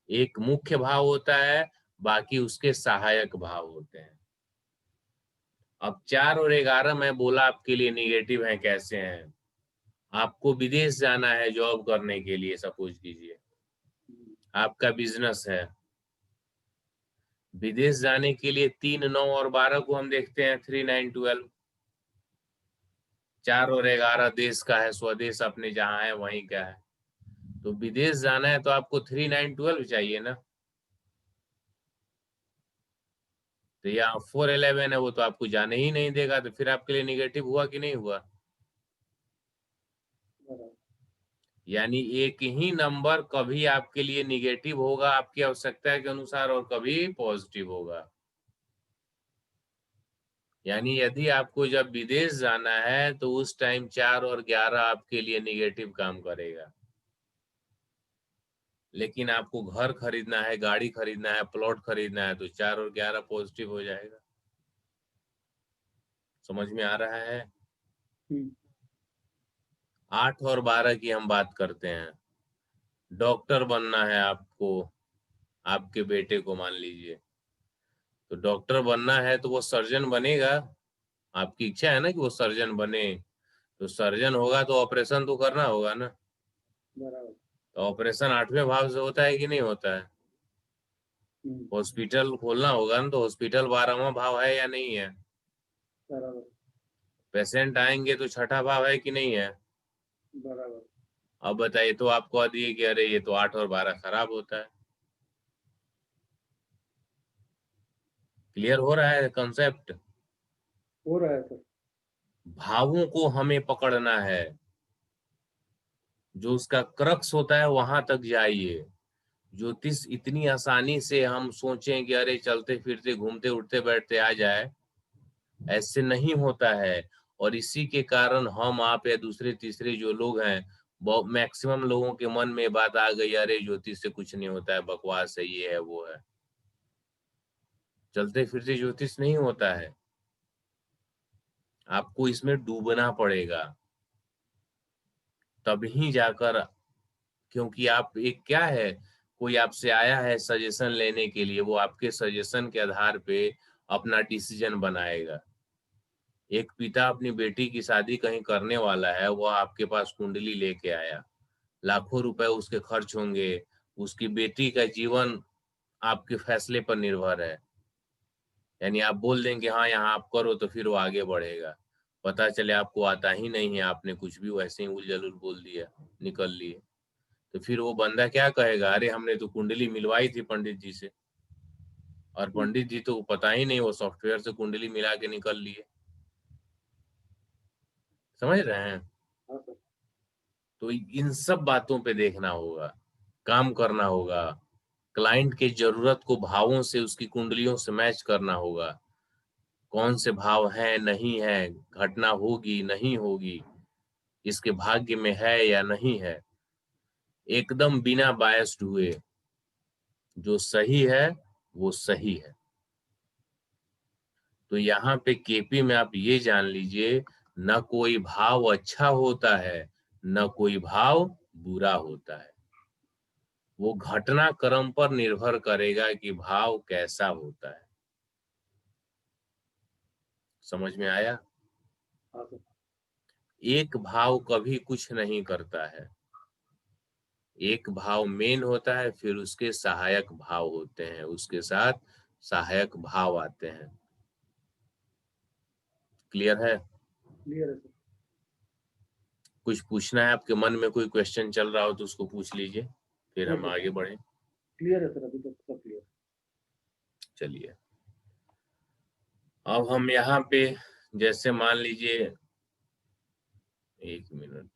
एक मुख्य भाव होता है, बाकी उसके सहायक भाव होते हैं। अब 4 और 11 मैं बोला आपके लिए निगेटिव हैं, कैसे हैं? आपको विदेश जाना है जॉब करने के लिए, सपोज कीजिए आपका बिजनेस है। विदेश जाने के लिए 3, 9 और 12 को हम देखते हैं 3, 9, 12। 4 और 11 देश का है, स्वदेश अपने जहां है वहीं का है। तो विदेश जाना है तो आपको 3, 9, 12 चाहिए ना। तो यहाँ 4, 11 है, वो तो आपको जाने ही नहीं देगा, तो फिर आपके लिए निगेटिव हुआ कि नहीं हुआ? यानी एक ही नंबर कभी आपके लिए निगेटिव होगा आपकी आवश्यकता के अनुसार, और कभी पॉजिटिव होगा। यानी यदि आपको जब विदेश जाना है तो उस टाइम 4 और 11 आपके लिए निगेटिव काम करेगा। लेकिन आपको घर खरीदना है, गाड़ी खरीदना है, प्लॉट खरीदना है, तो 4 और 11 पॉजिटिव हो जाएगा। समझ में आ रहा है? 8 और 12 की हम बात करते हैं। डॉक्टर बनना है आपको, आपके बेटे को मान लीजिए, तो डॉक्टर बनना है तो वो सर्जन बनेगा। आपकी इच्छा है ना कि वो सर्जन बने, तो सर्जन होगा तो ऑपरेशन तो करना होगा ना। बराबर। तो ऑपरेशन 8वें भाव से होता है कि नहीं होता है? हॉस्पिटल खोलना होगा ना, तो हॉस्पिटल 12वां भाव है या नहीं है? बराबर। पेशेंट आएंगे तो छठा भाव है कि नहीं है? बराबर। अब बताइए, तो आप कह दिए कि अरे ये तो 8 और 12 खराब होता है। क्लियर हो रहा है कंसेप्ट? हो रहा है सर। भावों को हमें पकड़ना है, जो उसका क्रक्स होता है वहां तक जाइए। ज्योतिष इतनी आसानी से हम सोचें कि अरे चलते फिरते घूमते उठते बैठते आ जाए, ऐसे नहीं होता है। और इसी के कारण हम आप या दूसरे तीसरे जो लोग हैं, मैक्सिमम लोगों के मन में बात आ गई, अरे ज्योतिष से कुछ नहीं होता है, बकवास है, ये है वो है। चलते फिरते ज्योतिष नहीं होता है। आपको इसमें डूबना पड़ेगा, तभी जाकर। क्योंकि आप एक क्या है, कोई आपसे आया है सजेशन लेने के लिए, वो आपके सजेशन के आधार पे अपना डिसीजन बनाएगा। एक पिता अपनी बेटी की शादी कहीं करने वाला है, वो आपके पास कुंडली लेके आया, लाखों रुपए उसके खर्च होंगे, उसकी बेटी का जीवन आपके फैसले पर निर्भर है। यानी आप बोल देंगे हाँ यहाँ आप करो, तो फिर वो आगे बढ़ेगा। पता चले आपको आता ही नहीं है, आपने कुछ भी वैसे ही उलझुल बोल दिया, निकल लिए, तो फिर वो बंदा क्या कहेगा, अरे हमने तो कुंडली मिलवाई थी पंडित जी से, और पंडित जी तो पता ही नहीं, वो सॉफ्टवेयर से कुंडली मिला के निकल लिए। समझ रहे हैं? हाँ सर। तो इन सब बातों पे देखना होगा, काम करना होगा। क्लाइंट के जरूरत को भावों से, उसकी कुंडलियों से मैच करना होगा। कौन से भाव है, नहीं है, घटना होगी नहीं होगी, इसके भाग्य में है या नहीं है, एकदम बिना बायस्ड हुए। जो सही है वो सही है। तो यहाँ पे केपी में आप ये जान लीजिए, न कोई भाव अच्छा होता है, न कोई भाव बुरा होता है। वो घटनाक्रम पर निर्भर करेगा कि भाव कैसा होता है। समझ में आया? हाँ सर। एक भाव कभी कुछ नहीं करता है। एक भाव मेन होता है, फिर उसके सहायक भाव होते हैं, उसके साथ सहायक भाव आते हैं। क्लियर है? क्लियर है सर। कुछ पूछना है आपके मन में, कोई क्वेश्चन चल रहा हो तो उसको पूछ लीजिए, फिर नहीं हम सर, आगे बढ़े। क्लियर है सर, अभी तक सब क्लियर। चलिए, अब हम यहाँ पे जैसे मान लीजिए, एक मिनट,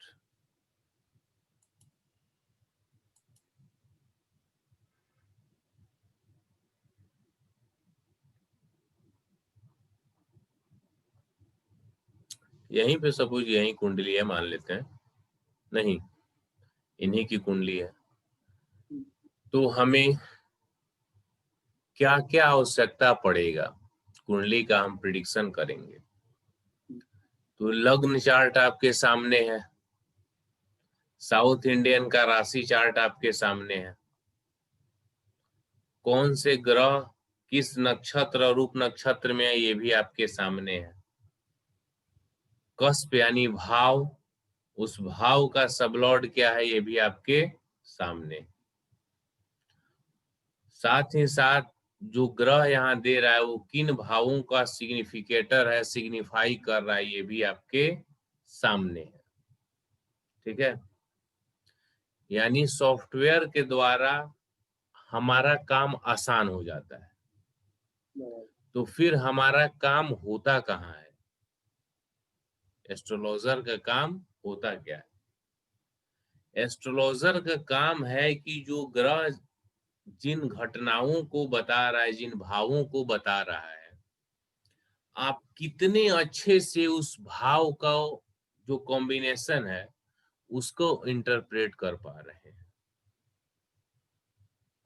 यहीं पे सपोज यही कुंडली है मान लेते हैं, नहीं इन्हीं की कुंडली है, तो हमें क्या क्या आवश्यकता पड़ेगा, कुंडली का हम प्रिडिक्शन करेंगे। तो लग्न चार्ट आपके सामने है, साउथ इंडियन का राशि चार्ट आपके सामने है। कौन से ग्रह किस नक्षत्र और उप नक्षत्र में है ये भी आपके सामने है। कस्प यानी भाव, उस भाव का सबलॉर्ड क्या है ये भी आपके सामने। साथ ही साथ जो ग्रह यहाँ दे रहा है वो किन भावों का सिग्निफिकेटर है, सिग्निफाई कर रहा है, ये भी आपके सामने है। ठीक है, यानी सॉफ्टवेयर के द्वारा हमारा काम आसान हो जाता है। तो फिर हमारा काम होता कहाँ है? एस्ट्रोलॉजर का काम होता क्या है? एस्ट्रोलॉजर का काम है कि जो ग्रह जिन घटनाओं को बता रहा है, जिन भावों को बता रहा है, आप कितने अच्छे से उस भाव का जो कॉम्बिनेशन है उसको इंटरप्रेट कर पा रहे हैं।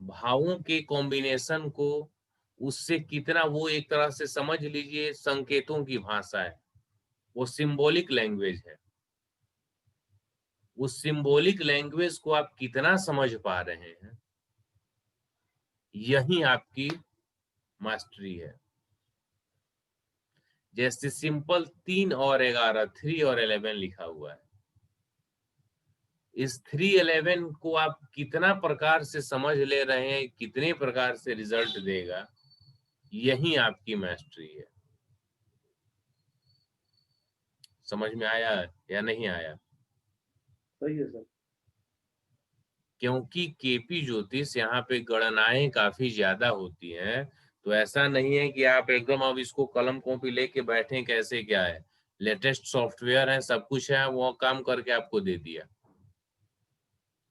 भावों के कॉम्बिनेशन को उससे कितना, वो एक तरह से समझ लीजिए संकेतों की भाषा है, वो सिंबॉलिक लैंग्वेज है। उस सिंबॉलिक लैंग्वेज को आप कितना समझ पा रहे हैं, यही आपकी मास्टरी है। जैसे सिंपल 3 और 11, 3 और 11 लिखा हुआ है, इस 311 को आप कितना प्रकार से समझ ले रहे हैं, कितने प्रकार से रिजल्ट देगा, यही आपकी मास्टरी है। समझ में आया या नहीं आया? सही है सर। क्योंकि केपी ज्योतिष यहाँ पे गणनाएं काफी ज्यादा होती हैं, तो ऐसा नहीं है कि आप एकदम अब इसको कलम कॉपी लेके बैठे कैसे क्या है। लेटेस्ट सॉफ्टवेयर है, सब कुछ है, वो काम करके आपको दे दिया।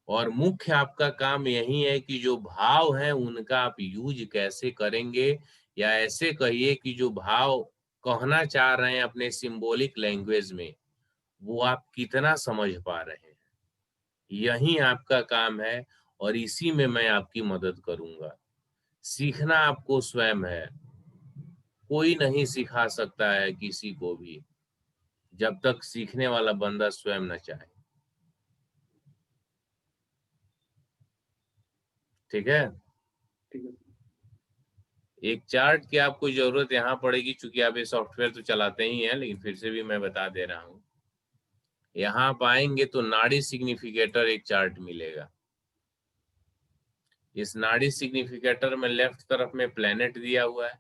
और मुख्य आपका काम यही है कि जो भाव है उनका आप यूज कैसे करेंगे, या ऐसे कहिए कि जो भाव कहना चाह रहे हैं अपने सिंबॉलिक लैंग्वेज में, वो आप कितना समझ पा रहे हैं, यही आपका काम है। और इसी में मैं आपकी मदद करूंगा। सीखना आपको स्वयं है, कोई नहीं सिखा सकता है किसी को भी जब तक सीखने वाला बंदा स्वयं न चाहे। ठीक है, ठीक है। एक चार्ट की आपको जरूरत यहाँ पड़ेगी, चूंकि आप ये सॉफ्टवेयर तो चलाते ही हैं, लेकिन फिर से भी मैं बता दे रहा हूँ। यहाँ आप आएंगे तो नाड़ी सिग्निफिकेटर एक चार्ट मिलेगा। इस नाड़ी सिग्निफिकेटर में लेफ्ट तरफ में प्लेनेट दिया हुआ है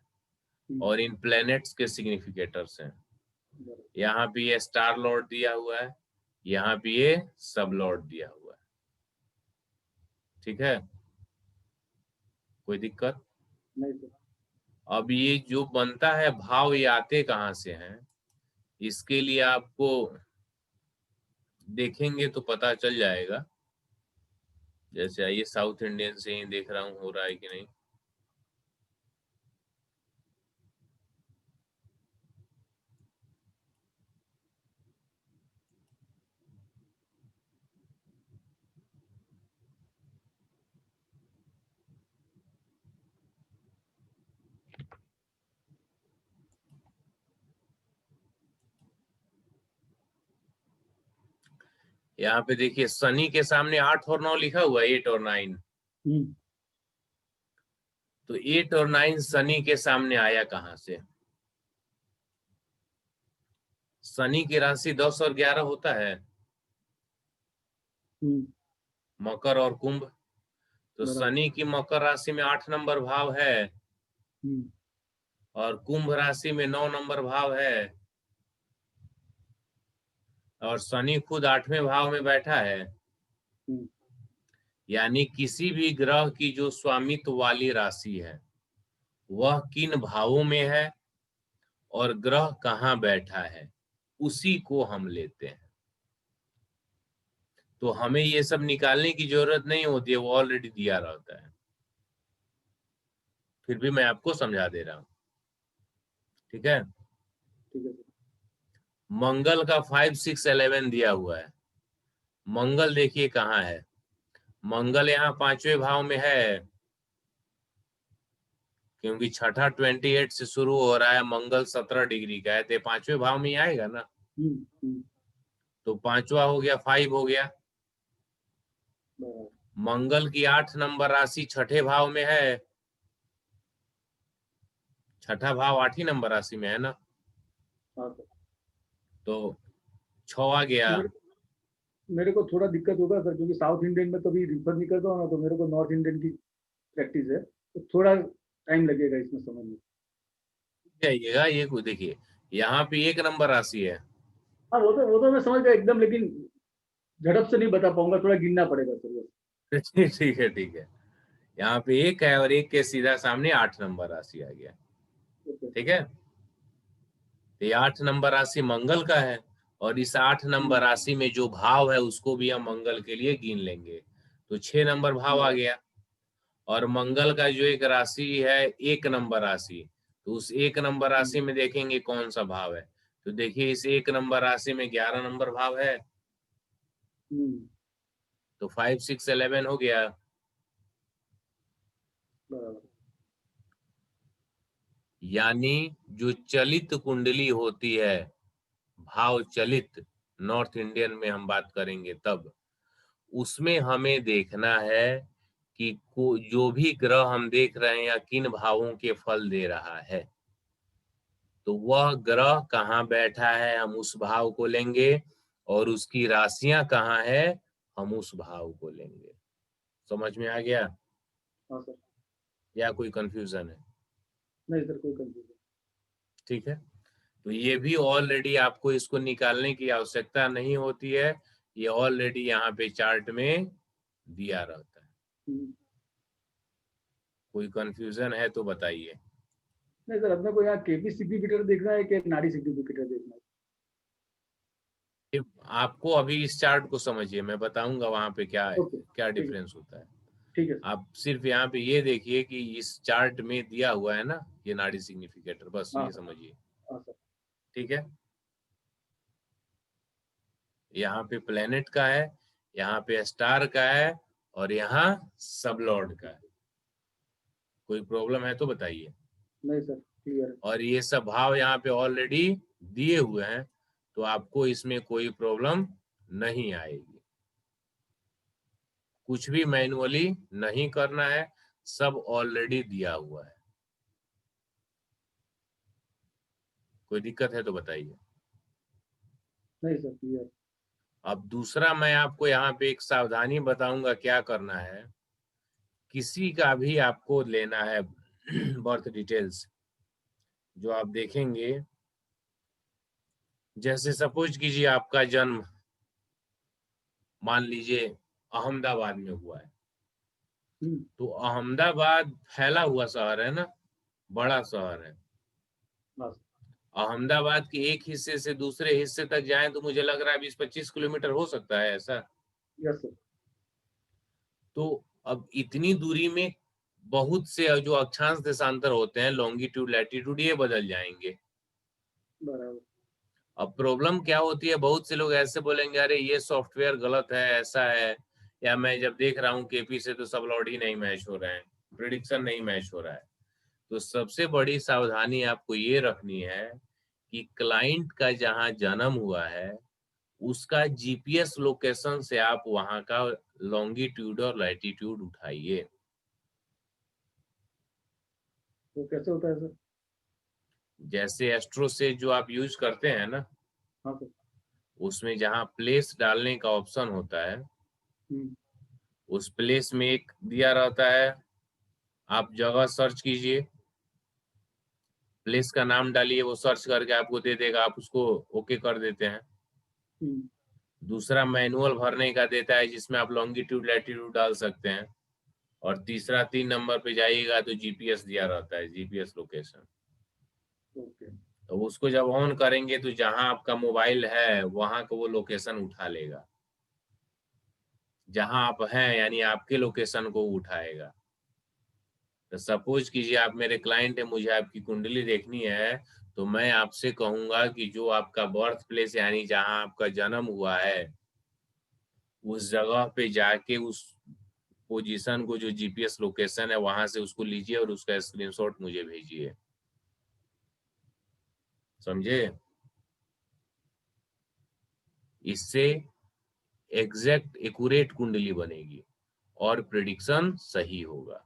और इन प्लेनेट्स के सिग्निफिकेटर्स हैं। यहाँ पे ये स्टार लॉर्ड दिया हुआ है, यहाँ पे ये सब लॉर्ड दिया हुआ है। ठीक है, कोई दिक्कत नहीं सर। अब ये जो बनता है भाव, ये आते कहाँ से हैं, इसके लिए आपको देखेंगे तो पता चल जाएगा। जैसे आइए साउथ इंडियन से ही देख रहा हूँ हो रहा है कि नहीं। यहाँ पे देखिए शनि के सामने 8 और 9 लिखा हुआ है, 8 और 9। तो 8 और 9 शनि के सामने आया कहाँ से? शनि की राशि 10 और 11 होता है, मकर और कुंभ। तो शनि की मकर राशि में 8 नंबर भाव है और कुंभ राशि में 9 नंबर भाव है, और शनि खुद 8वें भाव में बैठा है। यानी किसी भी ग्रह की जो स्वामित्व वाली राशि है वह किन भावों में है और ग्रह कहाँ बैठा है, उसी को हम लेते हैं। तो हमें ये सब निकालने की जरूरत नहीं होती है, वो ऑलरेडी दिया रहता है। फिर भी मैं आपको समझा दे रहा हूं। ठीक है, ठीक है। मंगल का 5, 6, 11 दिया हुआ है। मंगल देखिए कहाँ है, मंगल यहाँ 5वें भाव में है, क्योंकि छठा 28 से शुरू हो रहा है, मंगल 17 डिग्री का है, तो 5वें भाव में ही आएगा ना। तो 5वां हो गया, 5 हो गया। बराबर। मंगल की 8 नंबर राशि छठे भाव में है, छठा भाव 8 नंबर राशि में है ना, हाँ सर। तो 6 आ गया। मेरे मेरे को थोड़ा दिक्कत होगा सर, क्योंकि साउथ इंडियन में कभी रिफर नहीं करता हूँ ना, तो मेरे को नॉर्थ इंडियन की प्रैक्टिस है, तो थोड़ा टाइम लगेगा इसमें समझने। जाइएगा, ये को देखिए, यहाँ पे 1 नंबर राशि है। हाँ, वो तो मैं समझ गया एकदम, लेकिन झड़प से नहीं बता पाऊंगा, थोड़ा गिनना पड़ेगा सर बस। ठीक है ठीक है। यहाँ पे 1 है और 1 के सीधा सामने 8 नंबर राशि आ गया। ओके। ठीक है, तो ये 8 नंबर राशि मंगल का है, और इस 8 नंबर हम्म, राशि में जो भाव है उसको भी हम मंगल के लिए गिन लेंगे, तो 6 नंबर भाव आ बराबर। गया। और मंगल का जो एक राशि है 1 नंबर राशि, तो उस 1 नंबर हम्म, राशि में देखेंगे कौन सा भाव है। तो देखिए इस 1 नंबर राशि में 11 नंबर भाव है, हम्म, तो 5 6 11 हो गया। बराबर। यानी जो चलित कुंडली होती है, भाव चलित, नॉर्थ इंडियन में हम बात करेंगे तब, उसमें हमें देखना है कि जो भी ग्रह हम देख रहे हैं या किन भावों के फल दे रहा है, तो वह ग्रह कहाँ बैठा है हम उस भाव को लेंगे, और उसकी राशियां कहाँ है हम उस भाव को लेंगे। समझ में आ गया, हाँ सर। या कोई कंफ्यूजन है? नहीं सर, कोई कंफ्यूजन। ठीक है, तो ये भी ऑलरेडी आपको इसको निकालने की आवश्यकता नहीं होती है, ये ऑलरेडी यहाँ पे चार्ट में दिया रहता है। हम्म, कोई कंफ्यूजन है तो बताइए। नहीं सर, अपने को यहाँ केपी सिग्निफिकेटर देखना है कि नाड़ी सिग्निफिकेटर देखना है? ये आपको अभी इस चार्ट को समझिए, मैं बताऊंगा वहां पे क्या ओके, क्या ठीक है। डिफरेंस होता है। ठीक है सर। आप सिर्फ यहाँ पे ये देखिए कि इस चार्ट में दिया हुआ है ना ये नाड़ी सिग्निफिकेटर, बस हाँ ये सर। समझिए। हाँ सर। ठीक है, यहाँ पे प्लेनेट का है, यहाँ पे स्टार का है, और यहाँ सबलॉर्ड का है। कोई प्रॉब्लम है तो बताइए। नहीं सर, क्लियर है। और ये सब भाव यहाँ पे ऑलरेडी दिए हुए हैं, तो आपको इसमें कोई प्रॉब्लम नहीं आएगी। कुछ भी मैनुअली नहीं करना है, सब ऑलरेडी दिया हुआ है। कोई दिक्कत है तो बताइए। नहीं सर, क्लियर। अब दूसरा मैं आपको यहाँ पे एक सावधानी बताऊंगा क्या करना है। किसी का भी आपको लेना है बर्थ डिटेल्स, जो आप देखेंगे, जैसे सपोज कीजिए आपका जन्म मान लीजिए अहमदाबाद में हुआ है, हम्म, तो अहमदाबाद फैला हुआ शहर है ना, बड़ा शहर है। हाँ सर। अहमदाबाद के एक हिस्से से दूसरे हिस्से तक जाएं तो मुझे लग रहा है 20-25 किलोमीटर हो सकता है ऐसा। Yes sir. तो अब इतनी दूरी में बहुत से जो अक्षांश देशांतर होते हैं, लॉन्गिट्यूड लैटिट्यूड, ये बदल जाएंगे। बराबर। अब प्रॉब्लम क्या होती है, बहुत से लोग ऐसे बोलेंगे अरे ये सॉफ्टवेयर गलत है, ऐसा है, या मैं जब देख रहा हूँ केपी से तो सब लॉट ही नहीं मैच हो रहे हैं, प्रिडिक्शन नहीं मैच हो रहा है। तो सबसे बड़ी सावधानी आपको ये रखनी है कि क्लाइंट का जहां जन्म हुआ है उसका जीपीएस लोकेशन से आप वहां का लॉन्गिट्यूड और लैटिट्यूड उठाइए। तो कैसे होता है सर? जैसे एस्ट्रो से जो आप यूज करते हैं ना, हाँ सर। उसमें जहां प्लेस डालने का ऑप्शन होता है, हम्म, उस प्लेस में एक दिया रहता है, आप जगह सर्च कीजिए, प्लेस का नाम डालिए, वो सर्च करके आपको दे देगा, आप उसको ओके कर देते हैं। हम्म, दूसरा मैनुअल भरने का देता है जिसमें आप लॉन्गिट्यूड लैटिट्यूड डाल सकते हैं। और तीसरा 3 नंबर पे जाइएगा तो जीपीएस दिया रहता है, जीपीएस लोकेशन। ओके। तो उसको जब ऑन करेंगे तो जहां आपका मोबाइल है वहां का वो लोकेशन उठा लेगा, जहां आप हैं यानी आपके लोकेशन को उठाएगा। तो सपोज कीजिए आप मेरे क्लाइंट है, मुझे आपकी कुंडली देखनी है, तो मैं आपसे कहूंगा कि जो आपका बर्थ प्लेस यानी जहां आपका जन्म हुआ है उस जगह पे जाके उस पोजीशन को, जो जीपीएस लोकेशन है, वहां से उसको लीजिए और उसका स्क्रीनशॉट मुझे भेजिए। समझे? इससे एग्जैक्ट एक्यूरेट कुंडली बनेगी। और प्रिडिक्शन सही होगा।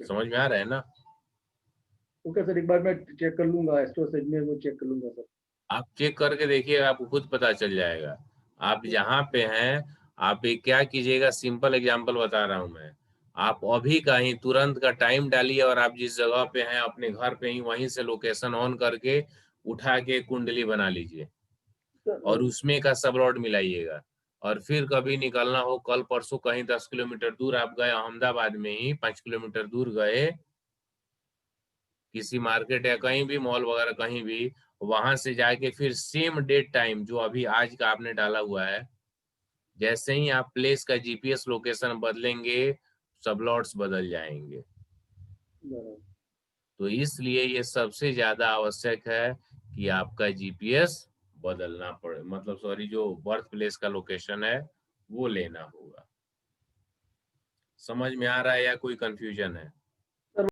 समझ में आ रहा है ना? ओके सर, एक बार मैं चेक कर लूंगा, एस्ट्रो सेज में वो चेक कर लूंगा सर। आप चेक करके देखिए, आपको खुद पता चल जाएगा। आप जहाँ पे हैं, आप एक क्या कीजिएगा, सिंपल एग्जांपल बता रहा हूँ मैं। आप अभी का ही तुरंत का टाइम डालिए और आप जिस जगह पे हैं अपने घर पे ही वहीं से लोकेशन ऑन करके उठा के कुंडली बना लीजिए और सर उसमें का सब लॉट मिलाइएगा। और फिर कभी निकलना हो, कल परसों कहीं 10 किलोमीटर दूर आप गए, अहमदाबाद में ही 5 किलोमीटर दूर गए किसी मार्केट या कहीं भी मॉल वगैरह कहीं भी, वहां से जाके फिर सेम डेट टाइम जो अभी आज का आपने डाला हुआ है, जैसे ही आप प्लेस का जीपीएस लोकेशन बदलेंगे सब लॉट्स बदल जाएंगे। बराबर। तो इसलिए ये सबसे ज्यादा आवश्यक है कि आपका जीपीएस बदलना पड़े, मतलब सॉरी, जो बर्थ प्लेस का लोकेशन है वो लेना होगा। समझ में आ रहा है या कोई कंफ्यूजन है?